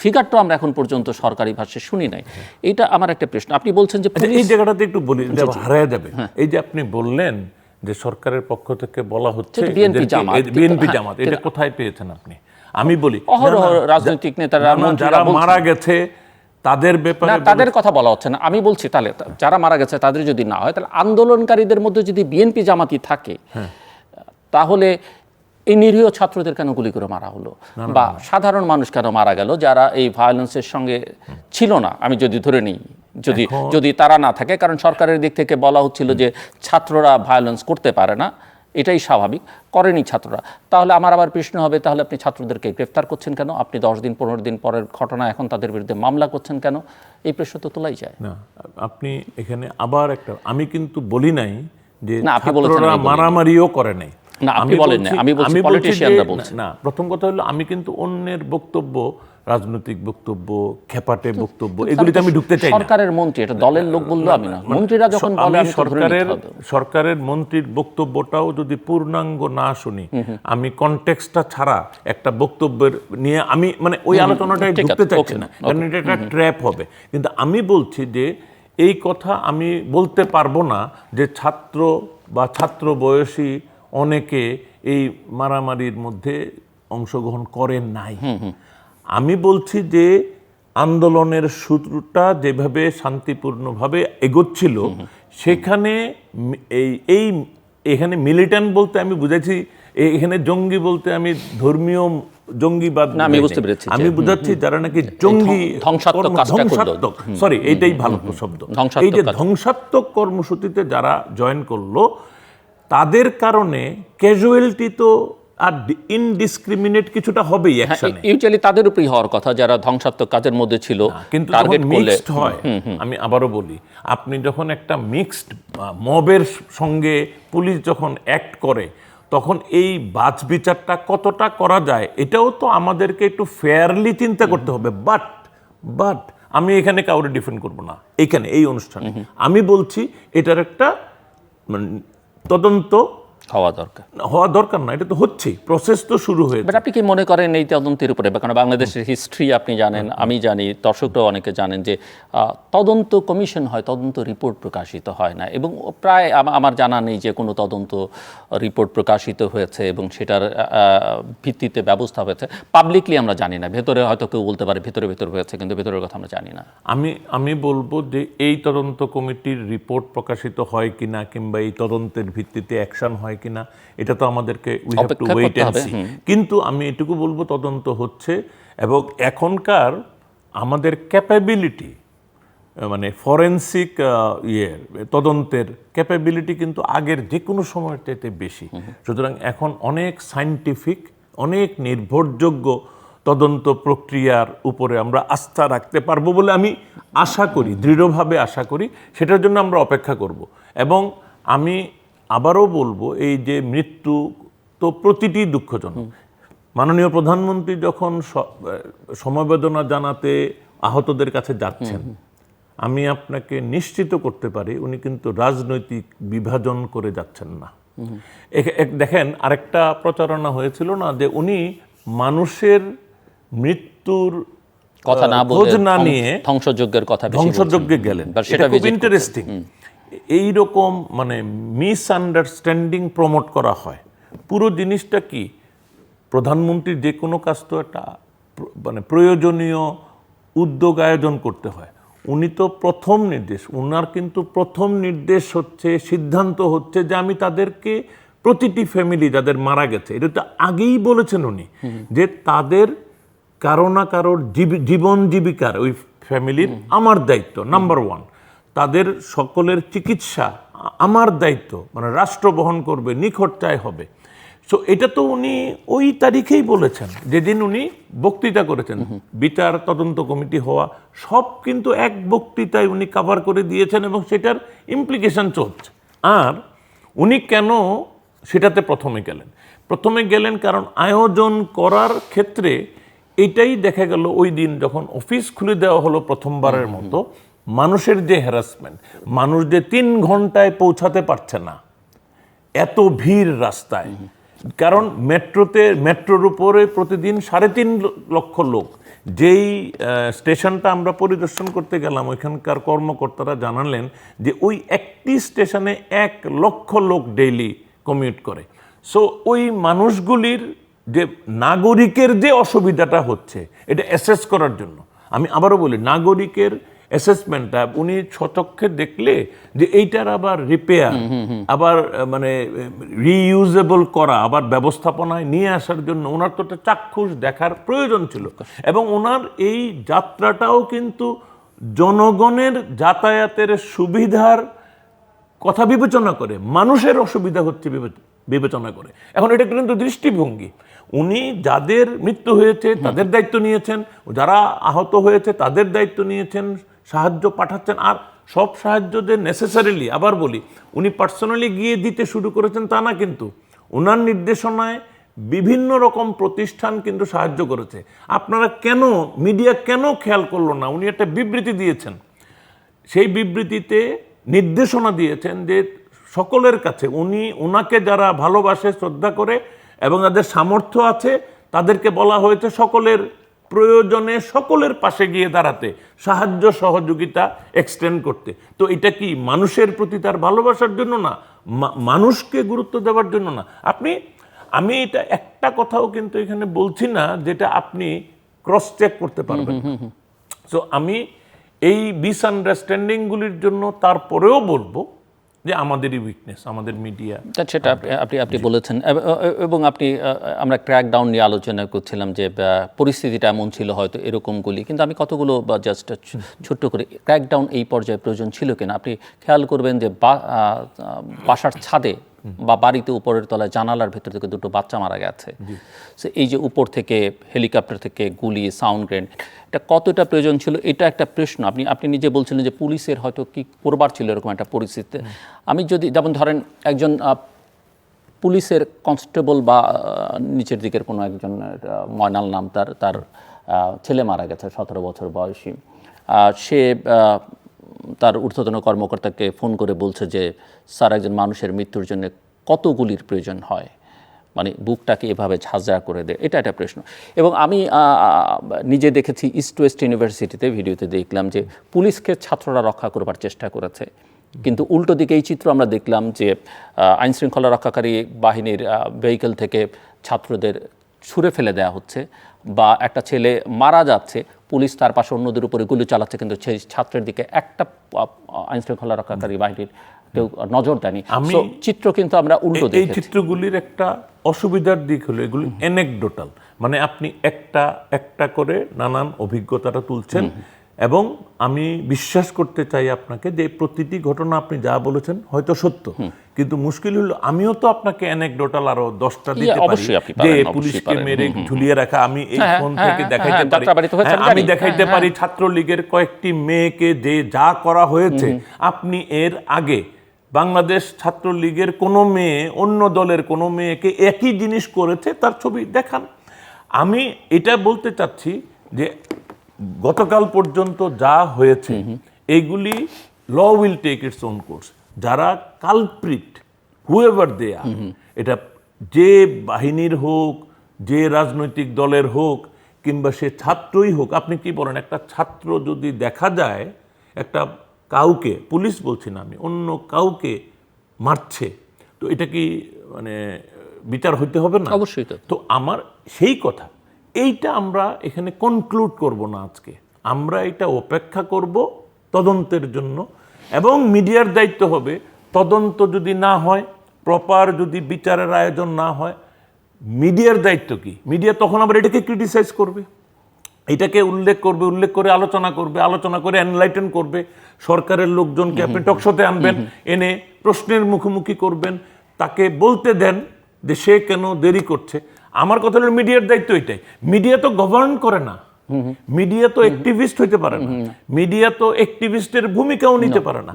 ফিগারটাও আমরা এখন পর্যন্ত সরকারি ভাষায় শুনি নাই। এটা আমার একটা প্রশ্ন। আপনি বলছেন যে এই জায়গাটাতে একটু বলি, হারিয়ে যাবে। এই যে আপনি বললেন যে সরকারের পক্ষ থেকে বলা হচ্ছে বিএনপি জামাত, এটা কোথায় পেয়েছেন আপনি? আমি বলি রাজনৈতিক নেতারা যারা মারা গেছে তাদের ব্যাপারে তাদের কথা বলা হচ্ছে না। আমি বলছি তাহলে যারা মারা গেছে তাদের যদি না হয়, তাহলে আন্দোলনকারীদের মধ্যে যদি বিএনপি জামাতি থাকে, তাহলে এই নিরীহ ছাত্রদের কেন গুলি করে মারা হলো, বা সাধারণ মানুষ কেন মারা গেল যারা এই ভায়োলেন্সের সঙ্গে ছিল না? আমি যদি ধরে নিই, যদি তারা না থাকে, কারণ সরকারের দিক থেকে বলা হচ্ছিল যে ছাত্ররা ভায়োলেন্স করতে পারে না, এটাই স্বাভাবিক, করেনি ছাত্ররা। তাহলে আমার আবার প্রশ্ন হবে, তাহলে আপনি ছাত্রদেরকে গ্রেফতার করছেন কেন? আপনি 10 দিন 15 দিন পরের ঘটনা এখন তাদের বিরুদ্ধে মামলা করছেন কেন? এই প্রশ্ন তো তোলাই যায় না। আপনি এখানে আবার একটা, আমি কিন্তু বলি নাই যে ছাত্ররা মারামারিও করে নাই, না আপনি বলেন না, আমি বলছি পলিটিশিয়ানরা বলছে না। প্রথম কথা হলো, আমি কিন্তু অন্যের বক্তব্য, রাজনৈতিক বক্তব্য, খেপাটে বক্তব্য, এগুলিতে আমি ঢুকতে চাই না। সরকারের মন্ত্রী, এটা দলের লোক বললো আমি না, মন্ত্রীরা যখন বলে আমি সরকারের মন্ত্রীর বক্তব্যটাও যদি পূর্ণাঙ্গ না শুনি, আমি কনটেক্সটটা ছাড়া একটা বক্তব্যের নিয়ে আমি মানে ওই আলোচনাটায় ঢুকতে চাইছি না, কারণ এটা একটা ট্র্যাপ হবে। কিন্তু আমি বলছি যে এই কথা আমি বলতে পারবো না যে ছাত্র বা ছাত্র বয়সী অনেকে এই মারামারির মধ্যে অংশগ্রহণ করেন নাই। আমি বলছি যে আন্দোলনের শুরুটা যেভাবে শান্তিপূর্ণভাবে এগোচ্ছিল, সেখানে এখানে মিলিট্যান্ট বলতে আমি বুঝেছি, এখানে জঙ্গি বলতে আমি ধর্মীয় জঙ্গিবাদ আমি বুঝাচ্ছি যারা নাকি জঙ্গি ধ্বংসাত্মক, সরি এইটাই ভালো শব্দ, এই যে ধ্বংসাত্মক কর্মসূচিতে যারা জয়েন করলো, তাদের কারণে ক্যাজুয়ালিটি তো আর ইনডিসক্রিমিনেট কিছুটা হবেই অ্যাকশনে। ইউজুয়ালি তাদের উপরই হওয়ার কথা যারা ধ্বংসাত্মক কাজের মধ্যে ছিল, কিন্তু যখন মিক্সড হয়, আমি আবারও বলি, আপনি যখন একটা মিক্সড মবের সঙ্গে পুলিশ যখন অ্যাক্ট করে, তখন এই বাছবিচারটা কতটা করা যায় এটাও তো আমাদেরকে একটু ফেয়ারলি চিন্তা করতে হবে। বাট আমি এখানে কাউরে ডিফেন্ড করব না, এখানে এই অনুষ্ঠানে আমি বলছি এটার একটা তদন্ত হওয়া দরকার না, এটা তো হচ্ছে, প্রসেস তো শুরু হয়েছে। বাট আপনি কি মনে করেন এই তদন্তের উপরে, কারণ বাংলাদেশের হিস্ট্রি আপনি জানেন, আমি জানি, দর্শকরাও অনেকে জানেন যে তদন্ত কমিশন হয়, তদন্ত রিপোর্ট প্রকাশিত হয় না, এবং প্রায় আমার জানা নেই যে কোনো তদন্ত রিপোর্ট প্রকাশিত হয়েছে এবং সেটার ভিত্তিতে ব্যবস্থা হয়েছে। পাবলিকলি আমরা জানি না, ভেতরে হয়তো কেউ বলতে পারে ভেতরে হয়েছে, কিন্তু ভেতরের কথা আমরা জানি না। আমি বলবো যে এই তদন্ত কমিটির রিপোর্ট প্রকাশিত হয় কিনা, কিংবা এই তদন্তের ভিত্তিতে অ্যাকশন হয় কিনা, এটা তো আমাদেরকে we have to wait and see. কিন্তু আমি এটুকু বলবো তদন্ত হচ্ছে, এবং এখনকার আমাদের ক্যাপাবিলিটি মানে ফরেনসিক তদন্তের ক্যাপাবিলিটি কিন্তু আগের যে কোনো সময়ের চাইতে বেশি। সুতরাং এখন অনেক সায়েন্টিফিক, অনেক নির্ভরযোগ্য তদন্ত প্রক্রিয়ার উপরে আমরা আস্থা রাখতে পারবো বলে আমি আশা করি, দৃঢ়ভাবে আশা করি। সেটার জন্য আমরা অপেক্ষা করব। এবং আমি আবারও বলবো, এই যে মৃত্যু তো প্রতিটি দুঃখজনক। মাননীয় প্রধানমন্ত্রী যখন সমবেদনা জানাতে আহতদের কাছে যাচ্ছেন, আমি আপনাকে নিশ্চিত করতে পারি উনি কিন্তু রাজনৈতিক বিভাজন করে যাচ্ছেন না। দেখেন, আরেকটা প্রচারণা হয়েছিল না যে উনি মানুষের মৃত্যুর কথা না বলে খোঁজ না নিয়ে ধ্বংসযজ্ঞে গেলেন। এটা খুব ইন্টারেস্টিং। এইরকম মানে মিসআন্ডারস্ট্যান্ডিং প্রমোট করা হয়। পুরো জিনিসটা কি, প্রধানমন্ত্রীর যে কোনো কাজ তো একটা মানে প্রয়োজনীয় উদ্যোগ আয়োজন করতে হয়। উনি তো প্রথম নির্দেশ, উনার কিন্তু প্রথম নির্দেশ হচ্ছে, সিদ্ধান্ত হচ্ছে যে আমি তাদেরকে প্রতিটি ফ্যামিলি যাদের মারা গেছে, এটা তো আগেই বলেছেন উনি, যে তাদের কারো না কারোর জীবন জীবিকার ওই ফ্যামিলির আমার দায়িত্ব নাম্বার 1। তাদের সকলের চিকিৎসা আমার দায়িত্ব, মানে রাষ্ট্র বহন করবে, নিখরচায় হবে। সো এটা তো উনি ওই তারিখেই বলেছেন যেদিন উনি বক্তৃতা করেছেন। বিচার তদন্ত কমিটি হওয়া সব কিন্তু এক বক্তৃতায় উনি কভার করে দিয়েছেন এবং সেটার ইমপ্লিকেশন চলছে। আর উনি কেন সেটাতে প্রথমে গেলেন কারণ আয়োজন করার ক্ষেত্রে এটাই দেখা গেল ওই দিন যখন অফিস খুলে দেওয়া হলো প্রথমবারের মতো, মানুষের যে হ্যারাসমেন্ট, মানুষ যে 3 ঘন্টায় পৌঁছাতে পারছে না, এত ভিড় রাস্তায়। কারণ মেট্রোর উপরে প্রতিদিন 3.5 লক্ষ লোক। যেই স্টেশনটা আমরা পরিদর্শন করতে গেলাম, ওইখানকার কর্মকর্তারা জানালেন যে ওই একটি স্টেশনে 1 লক্ষ লোক ডেইলি কমিউট করে। সো ওই মানুষগুলির যে নাগরিকের যে অসুবিধাটা হচ্ছে, এটা অ্যাসেস করার জন্য আমি আবারও বলি, নাগরিকের অ্যাসেসমেন্টটা উনি স্বচক্ষে দেখলে যে এইটার আবার রিপেয়ার, আবার মানে রিইউজেবল করা, আবার ব্যবস্থাপনায় নিয়ে আসার জন্য ওনার তো একটা চাক্ষুষ দেখার প্রয়োজন ছিল। এবং ওনার এই যাত্রাটাও কিন্তু জনগণের যাতায়াতের সুবিধার কথা বিবেচনা করে, মানুষের অসুবিধা হচ্ছে বিবেচনা করে। এখন এটা কিন্তু দৃষ্টিভঙ্গি। উনি যাদের মৃত্যু হয়েছে তাদের দায়িত্ব নিয়েছেন, যারা আহত হয়েছে তাদের দায়িত্ব নিয়েছেন, সাহায্য পাঠাচ্ছেন। আর সব সাহায্য যে নেসেসারিলি, আবার বলি, উনি পার্সোনালি গিয়ে দিতে শুরু করেছেন তা না, কিন্তু ওনার নির্দেশনায় বিভিন্ন রকম প্রতিষ্ঠান কিন্তু সাহায্য করেছে। আপনারা কেন, মিডিয়া কেন খেয়াল করলো না? উনি একটা বিবৃতি দিয়েছেন, সেই বিবৃতিতে নির্দেশনা দিয়েছেন যে সকলের কাছে ওনাকে যারা ভালোবাসে, শ্রদ্ধা করে এবং যাদের সামর্থ্য আছে, তাদেরকে বলা হয়েছে সকলের প্রয়োজনে সকলের পাশে গিয়ে দাঁড়াতে, সাহায্য সহযোগিতা এক্সটেন্ড করতে। তো এটা কি মানুষের প্রতি তার ভালোবাসার জন্য না, মানুষকে গুরুত্ব দেওয়ার জন্য না? আমি এটা একটা কথাও কিন্তু এখানে বলছি না যেটা আপনি ক্রস চেক করতে পারবেন। সো আমি এই মিসআন্ডারস্ট্যান্ডিংগুলির জন্য তারপরেও বলবো যে আমাদেরই উইকনেস, আমাদের মিডিয়া। সেটা আপনি বলেছেন। এবং আমরা ক্র্যাকডাউন নিয়ে আলোচনা করছিলাম যে পরিস্থিতিটা এমন ছিল হয়তো এরকমগুলি, কিন্তু আমি কতগুলো জাস্ট ছোট্ট করে, ক্র্যাকডাউন এই পর্যায়ে প্রয়োজন ছিল কিনা। আপনি খেয়াল করবেন যে বাসার ছাদে বা বাড়িতে উপরের তলায় জানালার ভেতর থেকে 2টো বাচ্চা মারা গেছে। সো এই যে উপর থেকে হেলিকপ্টার থেকে গুলি, সাউন্ড গ্রেনেড, এটা কতটা প্রয়োজন ছিল, এটা একটা প্রশ্ন। আপনি নিজে বলছিলেন যে পুলিশের হয়তো কি করবার ছিল এরকম একটা পরিস্থিতিতে। আমি যদি যেমন ধরেন একজন পুলিশের কনস্টেবল বা নিচের দিকের কোনো একজন, ময়নাল নাম তার ছেলে মারা গেছে 17 বছর বয়সী, সে তার ঊর্ধ্বতন কর্মকর্তাকে ফোন করে বলছে যে স্যার, একজন মানুষের মৃত্যুর জন্য কত গুলির প্রয়োজন হয়, মানে বুকটাকে এভাবে ঝাঁঝরা করে দেয়, এটা একটা প্রশ্ন। এবং আমি নিজে দেখেছি ইস্ট ওয়েস্ট ইউনিভার্সিটিতে ভিডিওতে দেখলাম যে পুলিশকে ছাত্ররা রক্ষা করবার চেষ্টা করেছে, কিন্তু উল্টো দিকে এই চিত্র আমরা দেখলাম যে আইনশৃঙ্খলা রক্ষাকারী বাহিনীর ভেহিকেল থেকে ছাত্রদের ছুঁড়ে ফেলে দেওয়া হচ্ছে, বা একটা ছেলে মারা যাচ্ছে, পুলিশ তার পাশে অন্যদের উপরে গুলি চালাচ্ছে, কিন্তু সেই ছাত্রের দিকে একটা আইনশৃঙ্খলা রক্ষাকারী বাহিনীর কেউ নজর দেয়নি। চিত্র কিন্তু আমরা উল্টো দেখি। এই চিত্রগুলির একটা অসুবিধার দিক হলো এগুলি অ্যানেকডোটাল, মানে আপনি একটা করে নানান অভিজ্ঞতাটা তুলছেন, এবং আমি বিশ্বাস করতে চাই আপনাকে যে প্রতিটি ঘটনা আপনি যা বলেছেন হয়তো সত্য, কিন্তু মুশকিল হলো আমিও তো আপনাকে অ্যানেকডোটাল আরো 10টা দিতে পারি অবশ্যই আপনি যে পারেন, অবশ্যই পুলিশকে পারেন। মেরে ঝুলিয়ে রাখা, আমি এই হ্যাঁ, ফোন হ্যাঁ, থেকে হ্যাঁ, দেখাইতে হ্যাঁ, পারি, যাত্রাবাড়িতে হয়েছে, আমি আমি জানি। দেখাইতে হ্যাঁ, পারি ছাত্রলীগের কয়েকটি মেয়েকে যে যা করা হয়েছে। আপনি এর আগে বাংলাদেশ ছাত্রলীগের কোনো মেয়ে অন্য দলের কোনো মেয়েকে একই জিনিস করেছে তার ছবি দেখান। আমি এটা বলতে চাচ্ছি যে গতকাল পর্যন্ত যা হয়েছে এইগুলি law will take its own course. যারা কালপ্রিট হুএভার দে আর, এটা যে বাহিনীর হোক, যে রাজনৈতিক দলের হোক, কিংবা সে ছাত্রই হোক, আপনি কি বলেন একটা ছাত্র যদি দেখা যায় একটা কাউকে, পুলিশ বলছি না আমি, অন্য কাউকে মারছে, তো এটা কি মানে বিচার হইতে হবে না? অবশ্যই তো। তো আমার সেই কথা, এইটা আমরা এখানে কনক্লুড করব না আজকে, আমরা এটা অপেক্ষা করব তদন্তের জন্য, এবং মিডিয়ার দায়িত্ব হবে তদন্ত যদি না হয়, প্রপার যদি বিচারের আয়োজন না হয়, মিডিয়ার দায়িত্ব কি? মিডিয়া তখন আবার এটাকে ক্রিটিসাইজ করবে, এটাকে উল্লেখ করে আলোচনা করে এনলাইটেন করবে। সরকারের লোকজনকে আপনি টকশোতে আনবেন, এনে প্রশ্নের মুখোমুখি করবেন, তাকে বলতে দেন যে সে কেন দেরি করছে। আমার কথা হলো মিডিয়ার দায়িত্ব এটাই। মিডিয়া তো গভর্ন করে না, মিডিয়া তো অ্যাক্টিভিস্ট হইতে পারে না, মিডিয়া তো অ্যাক্টিভিস্টের ভূমিকাও নিতে পারে না,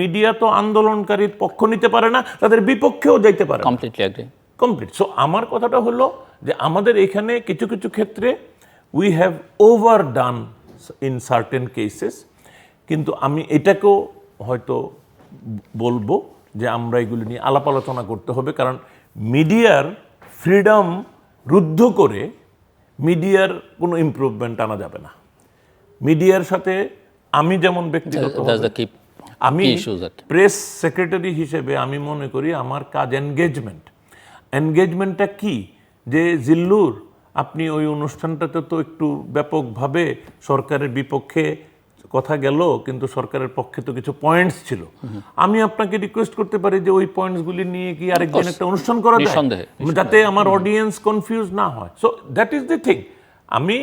মিডিয়া তো আন্দোলনকারীর পক্ষ নিতে পারে না, তাদের বিপক্ষেও যাইতে পারে না। Completely agri. কমপ্লিট। সো আমার কথাটা হলো যে আমাদের এখানে কিছু কিছু ক্ষেত্রে we have overdone in certain cases, কিন্তু আমি এটাকেও হয়তো বলবো যে আমরা এগুলি নিয়ে আলাপ আলোচনা করতে হবে, কারণ মিডিয়ার ফ্রিডম রুদ্ধ করে মিডিয়ার কোনো ইমপ্রুভমেন্ট আনা যাবে না। মিডিয়ার সাথে আমি যেমন ব্যক্তিগত আমি প্রেস সেক্রেটারি হিসেবে আমি মনে করি আমার কাজ এনগেজমেন্টটা কি, যে জিল্লুর আপনি ওই অনুষ্ঠানটাতে তো একটু ব্যাপকভাবে সরকারের বিপক্ষে কথা গেল, কিন্তু সরকারের পক্ষে তো কিছু পয়েন্টস ছিল, আমি আপনাকে রিকোয়েস্ট করতে পারি যে ওই পয়েন্টসগুলি নিয়ে কি আরেকদিন একটা অনুষ্ঠান করা যায়, যাতে আমার অডিয়েন্স কনফিউজ না হয়। So that is the thing. আমি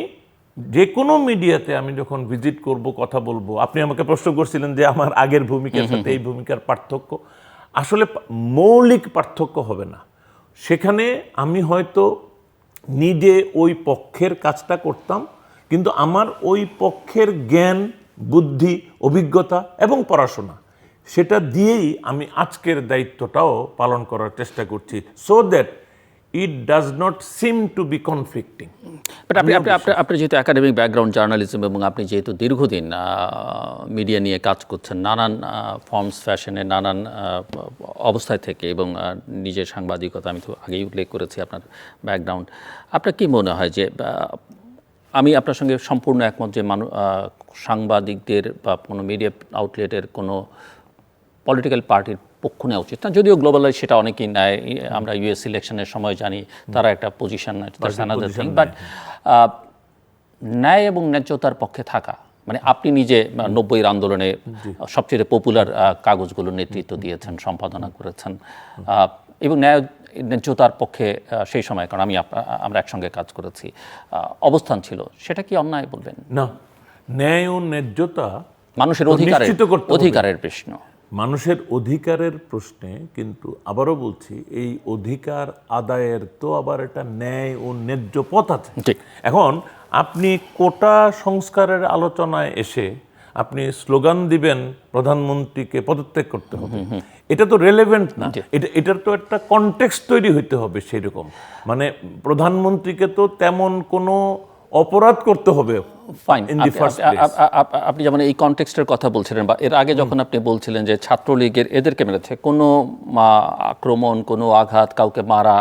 যে কোনো মিডিয়াতে আমি যখন ভিজিট করব, কথা বলবো, আপনি আমাকে প্রশ্ন করছিলেন যে আমার আগের ভূমিকার সাথে এই ভূমিকার পার্থক্য, আসলে মৌলিক পার্থক্য হবে না। সেখানে আমি হয়তো নিজে ওই পক্ষের কাজটা করতাম, কিন্তু আমার ওই পক্ষের জ্ঞান, বুদ্ধি, অভিজ্ঞতা এবং পড়াশোনা, সেটা দিয়েই আমি আজকের দায়িত্বটাও পালন করার চেষ্টা করছি, so that it does not seem to be conflicting. But আপনি যেহেতু একাডেমিক ব্যাকগ্রাউন্ড, জার্নালিজম, এবং আপনি যেহেতু দীর্ঘদিন মিডিয়া নিয়ে কাজ করছেন, নানান ফর্মস, ফ্যাশনে, নানান অবস্থায় থেকে, এবং নিজের সাংবাদিকতা আমি তো আগেই উল্লেখ করেছি আপনার ব্যাকগ্রাউন্ড, আপনার কি মনে হয় যে, আমি আপনার সঙ্গে সম্পূর্ণ একমত যে সাংবাদিকদের বা কোনো মিডিয়া আউটলেটের কোনো পলিটিক্যাল পার্টির পক্ষ নেওয়া উচিত না, যদিও গ্লোবালাইজ সেটা অনেকেই নেয়, আমরা ইউএস ইলেকশনের সময় জানি তারা একটা পজিশন নেয়, আনাদার থিং। বাট ন্যায় এবং ন্যায্যতার পক্ষে থাকা, মানে আপনি নিজে 90-এর আন্দোলনে সবচেয়ে পপুলার কাগজগুলোর নেতৃত্ব দিয়েছেন, সম্পাদনা করেছেন, এবং ন্যায্যতার পক্ষে সেই সময়, কারণ আমরা একসঙ্গে কাজ করেছি, অবস্থান ছিল, সেটা কি অন্যায় বলবেন? না, ন্যায় ও ন্যায্যতা মানুষের অধিকারের প্রশ্ন, মানুষের অধিকারের প্রশ্নে, কিন্তু আবারও বলছি এই অধিকার আদায়ের তো আবার একটা ন্যায় ও ন্যায্য পথ আছে। এখন আপনি কোটা সংস্কারের আলোচনায় এসে আপনি স্লোগান দিবেন প্রধানমন্ত্রীকে পদত্যাগ করতে হবে, এটা তো রেলেভেন্ট না। এটার তো একটা কনটেক্সট তৈরি হইতে হবে সেরকম, মানে প্রধানমন্ত্রীকে তো তেমন কোনো অপরাধ করতে হবে। ফাইন, আপনি যেমন এই কনটেক্সটের কথা বলছিলেন, বা এর আগে যখন আপনি বলছিলেন যে ছাত্রলীগের এদেরকে মেরেছে, কোনো আক্রমণ, কোনো আঘাত, কাউকে মারা,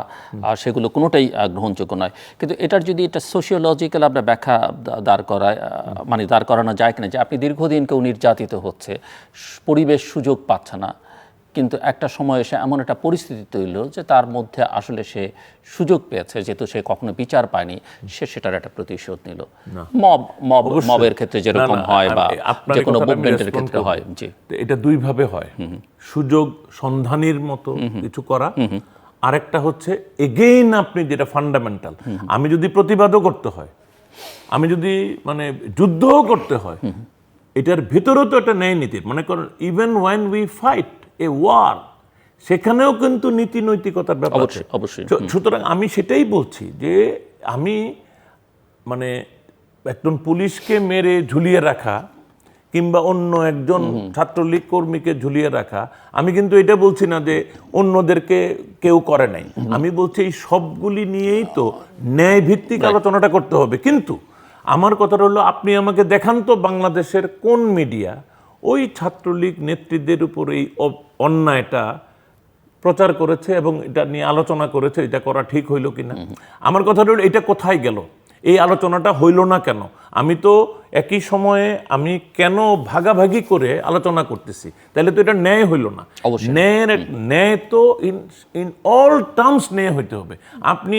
সেগুলো কোনোটাই গ্রহণযোগ্য নয়, কিন্তু এটার যদি এটা সোশিওলজিক্যাল আমরা ব্যাখ্যা দাঁড় করানো যায় কিনা, যে আপনি দীর্ঘদিন কেউ নির্যাতিত হচ্ছে, পরিবেশ সুযোগ পাচ্ছে না, কিন্তু একটা সময় এসে এমন একটা পরিস্থিতি তৈরি হলো যে তার মধ্যে আসলে সে সুযোগ পেয়েছে, যেহেতু সে কখনো বিচার পায়নি, সে সেটার একটা প্রতিশোধ নিল। মবের ক্ষেত্রে যেরকম হয়, বা যে কোনো মুভমেন্টের ক্ষেত্রে হয়, জি, এটা দুই ভাবে হয়। সুযোগ সন্ধানের মতো কিছু করা, আরেকটা হচ্ছে এগেইন আপনি যেটা ফান্ডামেন্টাল, আমি যদি প্রতিবাদও করতে হয়, আমি যদি মানে যুদ্ধও করতে হয়, এটার ভিতরেও তো একটা ন্যায় নীতির, মনে করেন even when we fight a war, সেখানেও কিন্তু নীতি নৈতিকতার ব্যাপার আছে। অবশ্যই। সুতরাং আমি সেটাই বলছি যে আমি মানে একজন পুলিশকে মেরে ঝুলিয়ে রাখা কিংবা অন্য একজন ছাত্রলীগ কর্মীকে ঝুলিয়ে রাখা, আমি কিন্তু এটা বলছি না যে অন্যদেরকে কেউ করে নাই, আমি বলছি এই সবগুলি নিয়েই তো ন্যায় ভিত্তিক আলোচনাটা করতে হবে। কিন্তু আমার কথাটা হলো, আপনি আমাকে দেখান তো বাংলাদেশের কোন মিডিয়া ওই ছাত্রলীগ নেত্রীদের উপর এই অন্যায়টা প্রচার করেছে এবং এটা নিয়ে আলোচনা করেছে, এটা করা ঠিক হইল কিনা। আমার কথাটা হলো, এটা কোথায় গেল, এই আলোচনাটা হইল না কেন? আমি তো একই সময়ে আমি কেন ভাগাভাগি করে আলোচনা করতেছি, তাহলে তো এটা ন্যায় হইল না। ন্যায় তো ইন অল টার্মস ন্যায় হইতে হবে। আপনি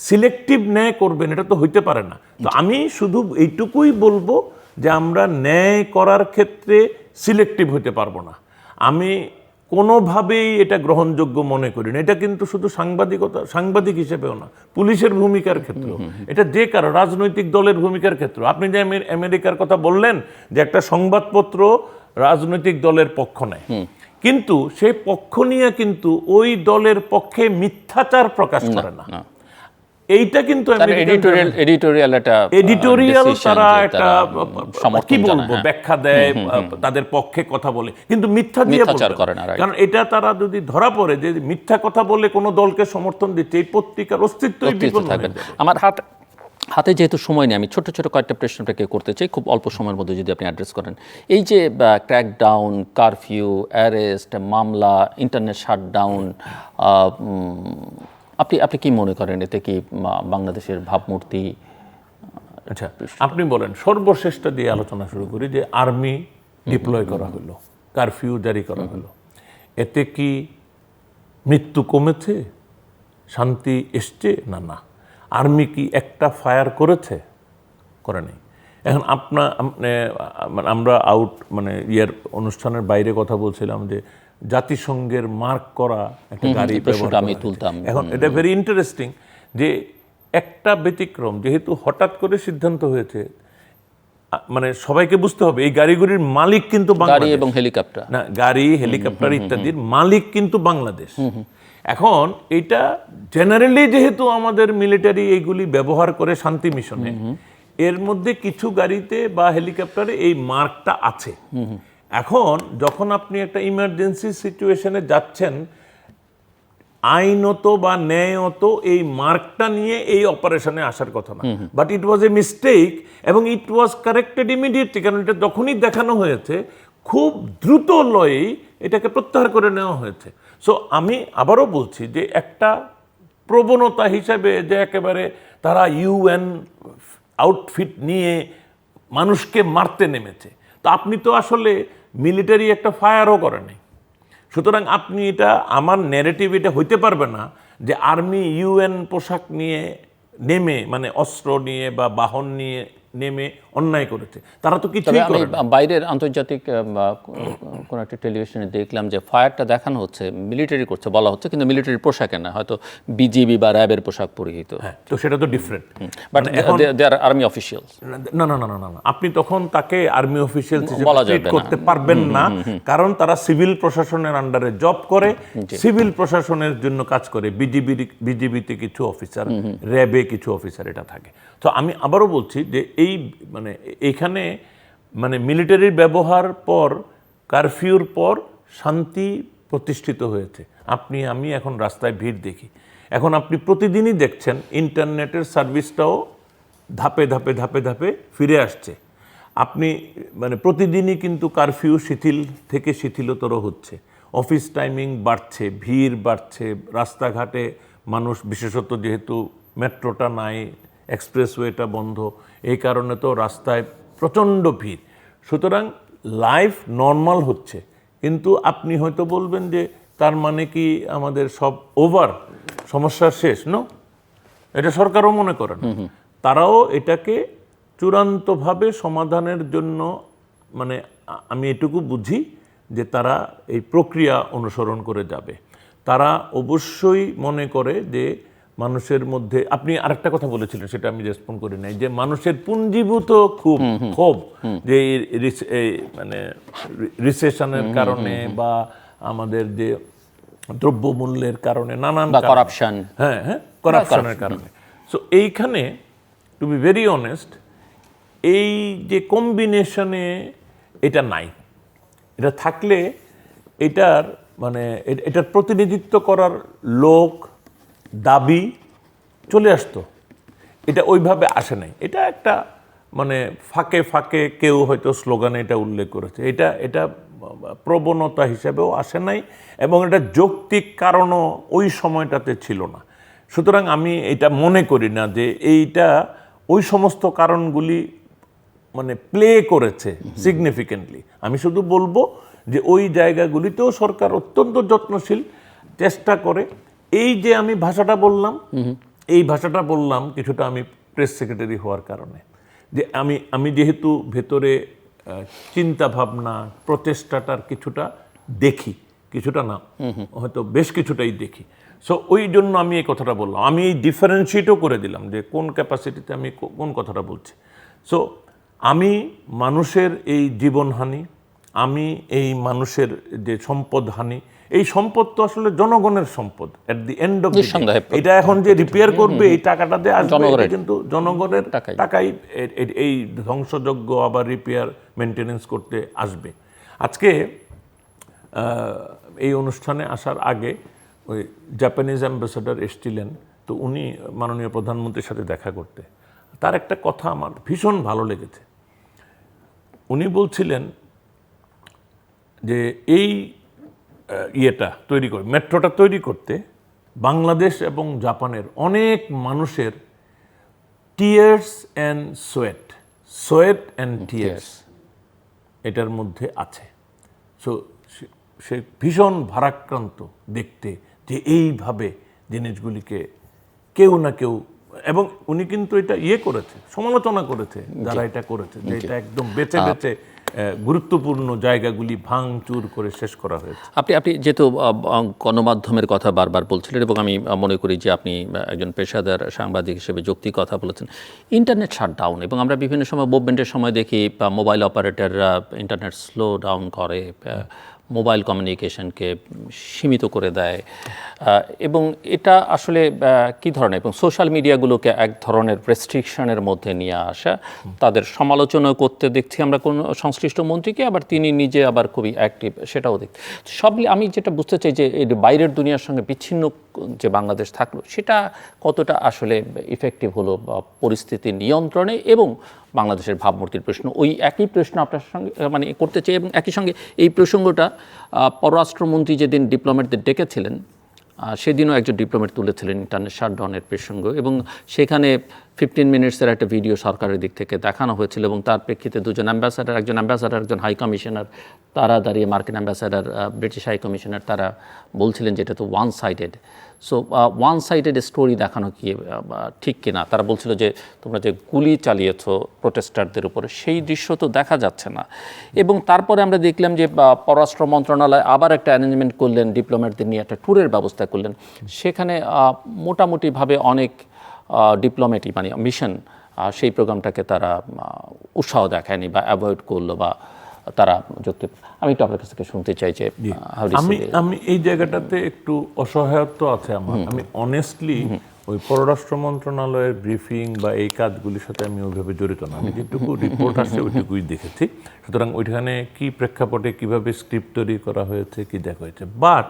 সিলেক্টিভ ন্যায় করবেন, এটা তো হইতে পারে না। তো আমি শুধু এইটুকুই বলবো যে আমরা ন্যায় করার ক্ষেত্রে সিলেক্টিভ হইতে পারবো না। আমি কোনোভাবেই এটা গ্রহণযোগ্য মনে করি না। এটা কিন্তু শুধু সাংবাদিক হিসেবেও না, পুলিশের ভূমিকার ক্ষেত্রে, এটা যে কারো রাজনৈতিক দলের ভূমিকার ক্ষেত্রে। আপনি যে আমেরিকার কথা বললেন যে একটা সংবাদপত্র রাজনৈতিক দলের পক্ষ নেয়, কিন্তু সেই পক্ষ নিয়ে কিন্তু ওই দলের পক্ষে মিথ্যাচার প্রকাশ করে না। এইটা কিন্তু এডিটোরিয়াল তারা একটা কি বলবো ব্যাখ্যা দেয়, তাদের পক্ষে কথা বলে, কিন্তু মিথ্যা দিয়ে করে না। কারণ এটা তারা যদি ধরা পড়ে যে মিথ্যা কথা বলে কোনো দলকে সমর্থন দিচ্ছে, এই পত্রিকার অস্তিত্বই বিপন্ন হয়ে যাবে। আমার হাতে যেহেতু সময় নেই, আমি ছোট ছোট কয়েকটা প্রশ্ন আপনাকে করতে চাই, খুব অল্প সময়ের মধ্যে যদি আপনি অ্যাড্রেস করেন। এই যে ক্র্যাকডাউন, কারফিউ, অ্যারেস্ট, মামলা, ইন্টারনেট শাটডাউন, আপনি কি মনে করেন এতে কি বাংলাদেশের ভাবমূর্তি? আচ্ছা, আপনি বলেন, সর্বশেষটা দিয়ে আলোচনা শুরু করি, যে আর্মি ডিপ্লয় করা হলো, কারফিউ জারি করা হলো, এতে কি মৃত্যু কমেছে, শান্তি এসছে? না। আর্মি কি একটা ফায়ার করেছে? করে নেই। এখন আমরা অনুষ্ঠানের বাইরে কথা বলছিলাম যে জাতিসংঘের মার্ক করা একটা গাড়ি আমি তুলতাম। এখন এটা ভেরি ইন্টারেস্টিং যে একটা ব্যতিক্রম, যেহেতু হঠাৎ করে সিদ্ধান্ত হয়েছে, মানে সবাইকে বুঝতে হবে এই গাড়িগুলির মালিক কিন্তু গাড়ি এবং হেলিকপ্টার, না, গাড়ি হেলিকপ্টার ইত্যাদির মালিক কিন্তু বাংলাদেশ। এখন এটা জেনারেলি যেহেতু আমাদের মিলিটারি এইগুলি ব্যবহার করে শান্তি মিশনে, এর মধ্যে কিছু গাড়িতে বা হেলিকপ্টারে এই মার্কটা আছে। এখন যখন আপনি একটা ইমার্জেন্সি সিচুয়েশনে যাচ্ছেন, আইনত বা ন্যায়ত এই মার্কটা নিয়ে এই অপারেশনে আসার কথা না, but it was a mistake এবং ইট ওয়াজ কারেক্টেড ইমিডিয়েটলি। কারণ এটা যখনই দেখানো হয়েছে, খুব দ্রুত লয়েই এটাকে প্রত্যাহার করে নেওয়া হয়েছে। সো আমি আবারও বলছি যে একটা প্রবণতা হিসেবে যে একেবারে তারা ইউএন আউটফিট নিয়ে মানুষকে মারতে নেমেছে, তো আপনি তো আসলে মিলিটারি একটা ফায়ারও করেনি। সুতরাং আপনি এটা, আমার ন্যারেটিভ এটা হইতে পারবে না যে আর্মি ইউএন পোশাক নিয়ে নেমে, মানে অস্ত্র নিয়ে বা বাহন নিয়ে নেমে অন্যায় করেছে। তারা তো কিছুই করে না। বাইরের আন্তর্জাতিক কোন একটা টেলিভিশনে দেখলাম যে ফায়ারটা দেখানো হচ্ছে, মিলিটারি করছে বলা হচ্ছে, কিন্তু মিলিটারি পোশাকে না, হয়তো বিজিবি বা র্যাবের পোশাক পরিহিত। হ্যাঁ, তো সেটা তো different, but they are army officials. না, আপনি তখন তাকে আর্মি অফিশিয়ালস হিসেবে করতে পারবেন না, কারণ তারা সিভিল প্রশাসনের আন্ডারে জব করে, সিভিল প্রশাসনের জন্য কাজ করে। বিজিবিতে কিছু অফিসার, র্যাবে কিছু অফিসার এটা থাকে। তো আমি আবারও বলছি যে এই এখানে মিলিটারির ব্যবহার পর, কারফিউর পর শান্তি প্রতিষ্ঠিত হয়েছে। আমি এখন রাস্তায় ভিড় দেখি, এখন আপনি প্রতিদিনই দেখছেন ইন্টারনেটের সার্ভিসটাও ধাপে ধাপে ফিরে আসছে। আপনি প্রতিদিনই কিন্তু কারফিউ শিথিল থেকে শিথিলতর হচ্ছে, অফিস টাইমিং বাড়ছে, ভিড় বাড়ছে, রাস্তাঘাটে মানুষ, বিশেষত যেহেতু মেট্রোটা নাই, এক্সপ্রেসওয়েটা বন্ধ, এই কারণে তো রাস্তায় প্রচণ্ড ভিড়। সুতরাং লাইফ নর্মাল হচ্ছে, কিন্তু আপনি হয়তো বলবেন যে তার মানে কি আমাদের সব ওভার, সমস্যা শেষ? নো, এটা সরকারও মনে করে না। তারাও এটাকে চূড়ান্তভাবে সমাধানের জন্য, আমি এটুকু বুঝি যে তারা এই প্রক্রিয়া অনুসরণ করে যাবে। তারা অবশ্যই মনে করে যে মানুষের মধ্যে, আপনি আরেকটা কথা বলেছিলেন সেটা আমি রেসপন্ড করি নাই, যে মানুষের পুঞ্জীভূত ক্ষোভ যে এই মানে রিসেশনের কারণে বা আমাদের যে দ্রব্যমূল্যের কারণে নানান করাপশন, হ্যাঁ করাপশনের কারণে। সো এইখানে টু বি ভেরি অনেস্ট, এই যে কম্বিনেশনে এটা নাই, এটা থাকলে এটার মানে এটার প্রতিনিধিত্ব করার লোক দাবি চলে আসতো, এটা ওইভাবে আসে নাই। এটা একটা মানে ফাঁকে ফাঁকে কেউ হয়তো স্লোগানে এটা উল্লেখ করেছে, এটা প্রবণতা হিসেবেও আসে নাই এবং এটা যৌক্তিক কারণও ওই সময়টাতে ছিল না। সুতরাং আমি এটা মনে করি না যে এইটা ওই সমস্ত কারণগুলি মানে প্লে করেছে সিগনিফিকেন্টলি। আমি শুধু বলবো যে ওই জায়গাগুলিতেও সরকার অত্যন্ত যত্নশীল, চেষ্টা করে। এই যে আমি ভাষাটা বললাম, এই ভাষাটা বললাম কিছুটা আমি প্রেস সেক্রেটারি হওয়ার কারণে, যে আমি যেহেতু ভেতরে চিন্তা ভাবনা প্রচেষ্টাটার কিছুটা দেখি, কিছুটা না হয়তো বেশ কিছুটাই দেখি। সো ওই জন্য আমি এই কথাটা বললাম, আমি এই ডিফারেন্সিয়েটও করে দিলাম যে কোন ক্যাপাসিটিতে আমি কোন কথাটা বলছি। সো আমি মানুষের এই জীবনহানি, আমি এই মানুষের যে সম্পদহানি, এই সম্পদ তো আসলে জনগণের সম্পদ। এট দি এন্ড অফ এটা এখন যে রিপেয়ার করবে এই টাকাটাতে আসবে, এটা কিন্তু জনগণের টাকাই এই ধ্বংসযজ্ঞ আবার রিপেয়ার মেনটেনেন্স করতে আসবে। আজকে এই অনুষ্ঠানে আসার আগে ওই জাপানিজ অ্যাম্বাসেডর এসেছিলেন, তো উনি মাননীয় প্রধানমন্ত্রীর সাথে দেখা করতে। তার একটা কথা আমার ভীষণ ভালো লেগেছে। উনি বলছিলেন যে এই মেট্রোটা তৈরি করতে বাংলাদেশ এবং জাপানের অনেক মানুষের tears and sweat and tears এটার মধ্যে আছে। সো সে ভীষণ ভারাক্রান্ত দেখতে যে এইভাবে জিনিসগুলিকে কেউ না কেউ, এবং উনি কিন্তু এটা করেছে, সমালোচনা করেছে যারা এটা করেছে, যে এটা একদম বেছে বেছে গুরুত্বপূর্ণ জায়গাগুলি ভাঙচুর করে শেষ করা হয়েছে। আপনি যেহেতু গণমাধ্যমের কথা বারবার বলছিলেন এবং আমি মনে করি যে আপনি একজন পেশাদার সাংবাদিক হিসেবে যৌক্তিক কথা বলেছেন। ইন্টারনেট শাটডাউন, এবং আমরা বিভিন্ন সময় মুভমেন্টের সময় দেখি মোবাইল অপারেটররা ইন্টারনেট স্লো ডাউন করে, মোবাইল কমিউনিকেশনকে সীমিত করে দেয়, এবং এটা আসলে কী ধরনের, এবং সোশ্যাল মিডিয়াগুলোকে এক ধরনের রেস্ট্রিকশনের মধ্যে নিয়ে আসা, তাদের সমালোচনা করতে দেখছি আমরা কোন সংশ্লিষ্ট মন্ত্রীকে, আবার তিনি নিজে আবার খুবই অ্যাক্টিভ, সেটাও দেখছি। সব আমি যেটা বুঝতে চাই যে এই বাইরের দুনিয়ার সঙ্গে বিচ্ছিন্ন যে বাংলাদেশ থাকলো, সেটা কতটা আসলে ইফেক্টিভ হলো পরিস্থিতি নিয়ন্ত্রণে এবং বাংলাদেশের ভাবমূর্তির প্রশ্ন। ওই একই প্রশ্ন আপনার সঙ্গে মানে করতে চাই, এবং একই সঙ্গে এই প্রসঙ্গটা পররাষ্ট্রমন্ত্রী যেদিন ডিপ্লোম্যাটদের ডেকেছিলেন সেদিনও একজন ডিপ্লোম্যাট তুলেছিলেন ইন্টারনেট শাটডাউনের প্রসঙ্গ, এবং সেখানে 15 মিনিটসের একটা ভিডিও সরকারের দিক থেকে দেখানো হয়েছিল, এবং তার প্রেক্ষিতে দুজন অ্যাম্বাসাডার, একজন হাই কমিশনার, তারা দাঁড়িয়ে মার্কিন অ্যাম্বাসাডার, ব্রিটিশ হাই কমিশনার, তারা বলছিলেন যে এটা তো one sided. So one sided story দেখানো কি ঠিক কিনা? তারা বলছিল যে তোমরা যে গুলি চালিয়েছো প্রোটেস্টারদের উপরে, সেই দৃশ্য তো দেখা যাচ্ছে না। এবং তারপরে আমরা দেখলাম যে পররাষ্ট্র মন্ত্রণালয় আবার একটা অ্যারেঞ্জমেন্ট করলেন, ডিপ্লোম্যাটদের নিয়ে একটা ট্যুরের ব্যবস্থা করলেন। সেখানে মোটামুটিভাবে অনেক ডিপ্লোম্যাটিক মানে মিশন সেই প্রোগ্রামটাকে তারা উৎসাহ দেখায়নি বা অ্যাভয়েড করলো, বা তারা যুক্তি। আমি একটু আপনার কাছ থেকে শুনতে চাই যে আমি এই জায়গাটাতে একটু অসহায়ত্ব আছে আমার। আমি অনেস্টলি ওই পররাষ্ট্র মন্ত্রণালয়ের ব্রিফিং বা এই কাজগুলির সাথে আমি ওইভাবে জড়িত না। আমি যেটুকু রিপোর্ট আসছে ওইটুকুই দেখেছি। সুতরাং ওইখানে কি প্রেক্ষাপটে কিভাবে স্ক্রিপ্ট তৈরি করা হয়েছে, কি দেখা হয়েছে, বাট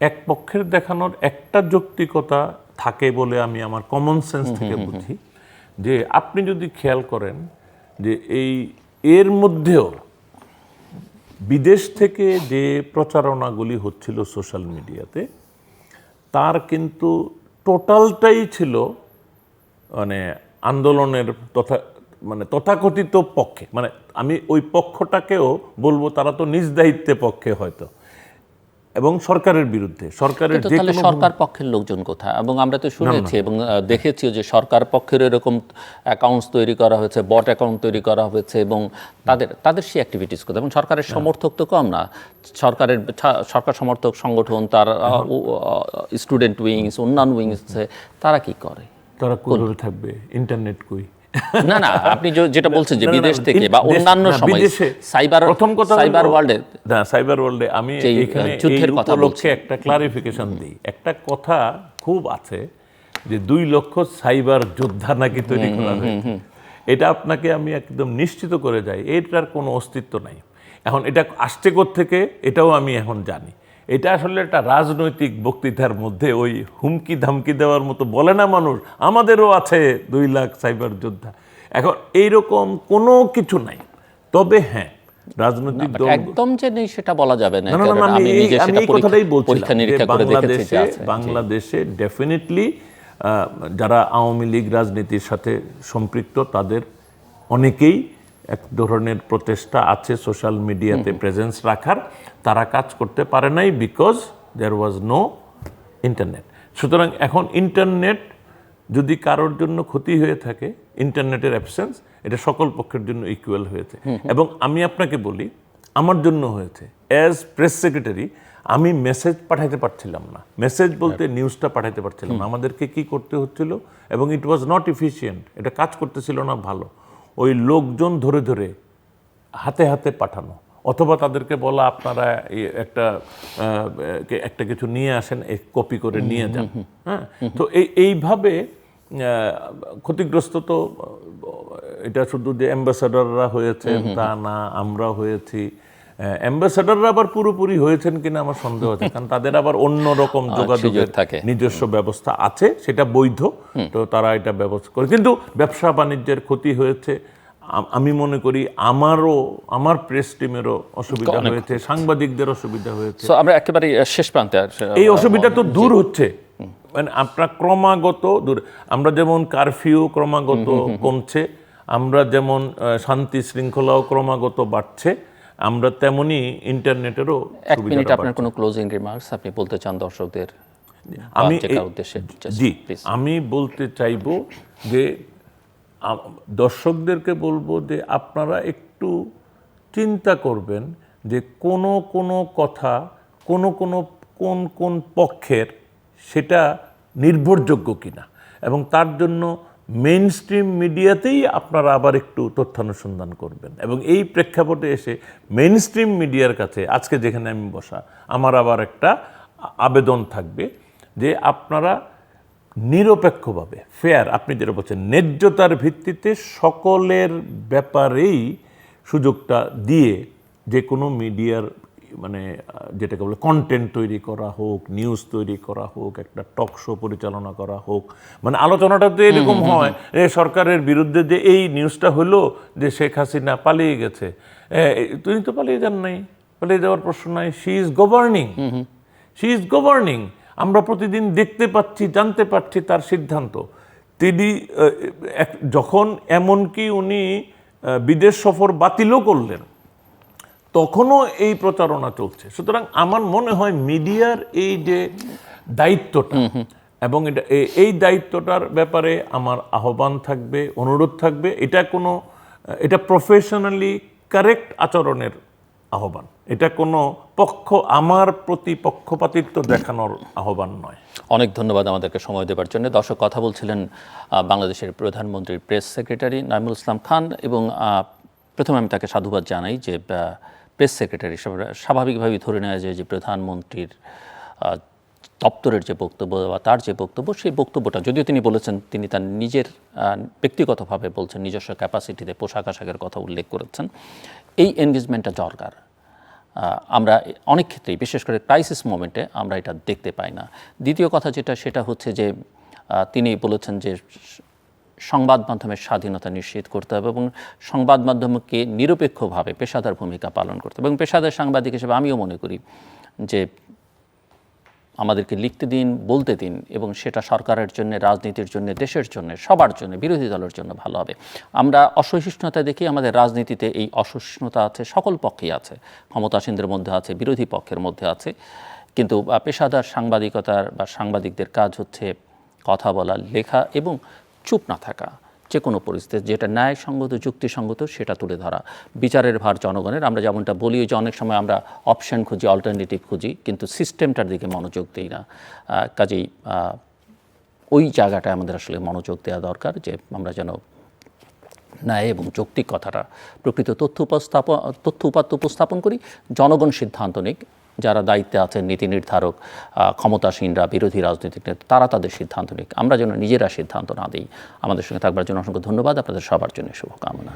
এক পক্ষের দেখানোর একটা যৌক্তিকতা থাকে বলে আমি আমার কমন সেন্স থেকে বুঝি, যে আপনি যদি খেয়াল করেন যে এর মধ্যেও বিদেশ থেকে যে প্রচারণাগুলি হচ্ছিল সোশ্যাল মিডিয়াতে, তার কিন্তু টোটালটাই ছিল মানে আন্দোলনের তথাকথিত পক্ষে। মানে আমি ওই পক্ষটাকেও বলবো তারা তো নিজ দায়িত্বে পক্ষে হয়তো, এবং সরকারের বিরুদ্ধে সরকারের কিন্তু যে তাহলে কোনো সরকার পক্ষের লোকজন কোথায়? এবং আমরা তো শুনেছি এবং দেখেছি যে সরকার পক্ষের এরকম অ্যাকাউন্টস তৈরি করা হয়েছে, বট অ্যাকাউন্ট তৈরি করা হয়েছে এবং তাদের সেই অ্যাক্টিভিটিস কোথায়? এবং সরকারের সমর্থক তো কম না, সরকার সমর্থক সংগঠন, তার স্টুডেন্ট উইংস, অন্যান্য উইংস, তারা কি করে? তারা কোথায় থাকবে? ইন্টারনেট কই? না না, আপনি যেটা বলছেন যে না, না, না, বিদেশ থেকে বা অন্যান্য সময় বিদেশে প্রথম কথা সাইবার ওয়ার্ল্ডে না, সাইবার ওয়ার্ল্ডে আমি যেই এখানে যুদ্ধের এই কথা উপলক্ষে একটা ক্লারিফিকেশন দিই। একটা কথা খুব আছে যে 2 লক্ষ সাইবার যোদ্ধা নাকি তৈরি করা হয়েছে। এটা আপনাকে আমি একদম নিশ্চিত করে যাই, এটার কোনো অস্তিত্ব নাই। এখন এটা আসছে থেকে এটাও আমি এখন জানি। এটা আসলে একটা রাজনৈতিক বক্তৃতার মধ্যে ওই হুমকি ধামকি দেওয়ার মতো বলে না মানুষ, আমাদেরও আছে 2 লাখ সাইবার যোদ্ধা। এখন এইরকম কোনো কিছু নাই। তবে হ্যাঁ, রাজনৈতিক দল একদম যে নেই সেটা বলা যাবে না, না, না, কারণ না, আমি নিজে আমি সেটা এই কথাটাই বলছিলাম পরীক্ষা যে নিরীক্ষা করে দেখেছি যে আছে। বাংলাদেশে ডেফিনেটলি যারা আওয়ামী লীগ রাজনীতির সাথে সম্পৃক্ত তাদের অনেকেই এক ধরনের প্রচেষ্টা আছে সোশ্যাল মিডিয়াতে প্রেজেন্স রাখার, তারা কাজ করতে পারে নাই because there was no internet. সুতরাং এখন ইন্টারনেট যদি কারোর জন্য ক্ষতি হয়ে থাকে, ইন্টারনেটের অ্যাবসেন্স এটা সকল পক্ষের জন্য ইকুয়াল হয়েছে। এবং আমি আপনাকে বলি, আমার জন্য হয়েছে। অ্যাজ প্রেস সেক্রেটারি আমি মেসেজ পাঠাতে পারছিলাম না, মেসেজ বলতে নিউজটা পাঠাতে পারছিলাম না। আমাদেরকে কি করতে হচ্ছিল, এবং ইট ওয়াজ নট এফিশিয়েন্ট, এটা কাজ করতেছিল না ভালো। ওই লোকজন ধরে ধরে হাতে হাতে পাঠানো, অথবা তাদেরকে বলা আপনারা একটা কিছু নিয়ে আসেন, কপি করে নিয়ে যান। হ্যাঁ, তো এইভাবে ক্ষতিগ্রস্ত তো এটা শুধু যে অ্যাম্বাসাডাররা হয়েছেন তা না, আমরা হয়েছি। অ্যাম্বাসাডাররা আবার পুরোপুরি হয়েছেন কিনা আমার সন্দেহ আছে, কারণ তাদের আবার অন্য রকম যোগাযোগের নিজস্ব ব্যবস্থা আছে, সেটা বৈধ, তো তারা এটা ব্যবস্থা করে। কিন্তু ব্যবসা বাণিজ্যের ক্ষতি হয়েছে, আমি মনে করি আমার প্রেস টিমেরও অসুবিধা হয়েছে, সাংবাদিকদের অসুবিধা হয়েছে। আমরা একেবারে শেষ প্রান্তে, এই অসুবিধা তো দূর হচ্ছে, মানে আপনার ক্রমাগত দূর। আমরা যেমন কারফিউ ক্রমাগত কমছে, আমরা যেমন শান্তি শৃঙ্খলাও ক্রমাগত বাড়ছে, আমরা তেমনি ইন্টারনেটেরও। 1 মিনিট আপনার কোনো ক্লোজিং রিমার্কস আপনি বলতে চান দর্শকদের? আমি বলতে চাইবো যে দর্শকদেরকে বলবো যে আপনারা একটু চিন্তা করবেন যে কোনো কথা কোন পক্ষের সেটা নির্ভরযোগ্য কিনা, এবং তার জন্য মেইন স্ট্রিম মিডিয়াতেই আপনারা আবার একটু তথ্যানুসন্ধান করবেন। এবং এই প্রেক্ষাপটে এসে মেইন স্ট্রিম মিডিয়ার কাছে আজকে যেখানে আমি বসা, আমার আবার একটা আবেদন থাকবে যে আপনারা নিরপেক্ষভাবে ফেয়ার, আপনি যেটা বলছেন ন্যায্যতার ভিত্তিতে সকলের ব্যাপারেই সুযোগটা দিয়ে যে কোনো মিডিয়ার, মানে যেটাকে বলে কন্টেন্ট তৈরি করা হোক, নিউজ তৈরি করা হোক, একটা টক শো পরিচালনা করা হোক, মানে আলোচনাটা তো এরকম হয় সরকারের বিরুদ্ধে যে এই নিউজটা হলো যে শেখ হাসিনা পালিয়ে গেছে, তুমি তো পালিয়ে যান নাই, পালিয়ে যাওয়ার প্রশ্ন নাই, শি ইজ গভর্নিং, আমরা প্রতিদিন দেখতে পাচ্ছি, জানতে পারছি তার সিদ্ধান্ত। তিনি যখন এমনকি উনি বিদেশ সফর বাতিলও করলেন, তখনও এই প্রচারণা চলছে। সুতরাং আমার মনে হয় মিডিয়ার এই যে দায়িত্বটা, এবং এই দায়িত্বটার ব্যাপারে আমার আহ্বান থাকবে, অনুরোধ থাকবে, এটা প্রফেশনালি কারেক্ট আচরণের আহ্বান, এটা কোনো আমার প্রতি পক্ষপাতিত্ব দেখানোর আহ্বান নয়। অনেক ধন্যবাদ আমাদেরকে সময় দেওয়ার জন্য। দর্শক, কথা বলছিলেন বাংলাদেশের প্রধানমন্ত্রীর প্রেস সেক্রেটারি নাঈমুল ইসলাম খান, এবং প্রথমে আমি তাকে সাধুবাদ জানাই যে প্রেস সেক্রেটারি স্বাভাবিকভাবেই ধরে নেওয়া যায় যে প্রধানমন্ত্রীর দপ্তরের যে বক্তব্য বা তার যে বক্তব্য, সেই বক্তব্যটা যদিও তিনি বলেছেন, তিনি তার নিজের ব্যক্তিগতভাবে বলছেন, নিজস্ব ক্যাপাসিটিতে পোশাক আশাকের কথা উল্লেখ করেছেন, এই এনগেজমেন্টটা দরকার। আমরা অনেক ক্ষেত্রেই, বিশেষ করে ক্রাইসিস মোমেন্টে আমরা এটা দেখতে পাই না। দ্বিতীয় কথা সেটা হচ্ছে যে তিনি বলেছেন যে সংবাদ মাধ্যমের স্বাধীনতা নিশ্চিত করতে হবে এবং সংবাদ মাধ্যমকে নিরপেক্ষভাবে পেশাদার ভূমিকা পালন করতে হবে। এবং পেশাদার সাংবাদিক হিসেবে আমিও মনে করি যে আমাদেরকে লিখতে দিন, বলতে দিন, এবং সেটা সরকারের জন্য, রাজনীতির জন্য, দেশের জন্য, সবার জন্য, বিরোধী দলের জন্য ভালো হবে। আমরা অসহিষ্ণুতা দেখি, আমাদের রাজনীতিতে এই অসহিষ্ণুতা আছে, সকল পক্ষেই আছে, ক্ষমতাসীনদের মধ্যে আছে, বিরোধী পক্ষের মধ্যে আছে, কিন্তু পেশাদার সাংবাদিকতার বা সাংবাদিকদের কাজ হচ্ছে কথা বলা, লেখা এবং চুপ না থাকা। যে কোনো পরিস্থিতি যেটা ন্যায়সঙ্গত, যুক্তিসঙ্গত সেটা তুলে ধরা। বিচারের ভার জনগণের। আমরা যেমনটা বলি যে অনেক সময় আমরা অপশন খুঁজি, অল্টারনেটিভ খুঁজি, কিন্তু সিস্টেমটার দিকে মনোযোগ দিই না। কাজেই ওই জায়গাটায় আমাদের আসলে মনোযোগ দেওয়া দরকার, যে আমরা যেন ন্যায় এবং যৌক্তিক কথাটা, প্রকৃত তথ্য উপাত্ত উপস্থাপন করি। জনগণ সিদ্ধান্ত নিক, যারা দায়িত্বে আছেন, নীতি নির্ধারক, ক্ষমতাসীনরা, বিরোধী রাজনৈতিক নেতা, তারা তাদের সিদ্ধান্ত নিক। আমরা যেন নিজেরা সিদ্ধান্ত না দিই। আমাদের সঙ্গে থাকবার জন্য অসংখ্য ধন্যবাদ। আপনাদের সবার জন্য শুভকামনা।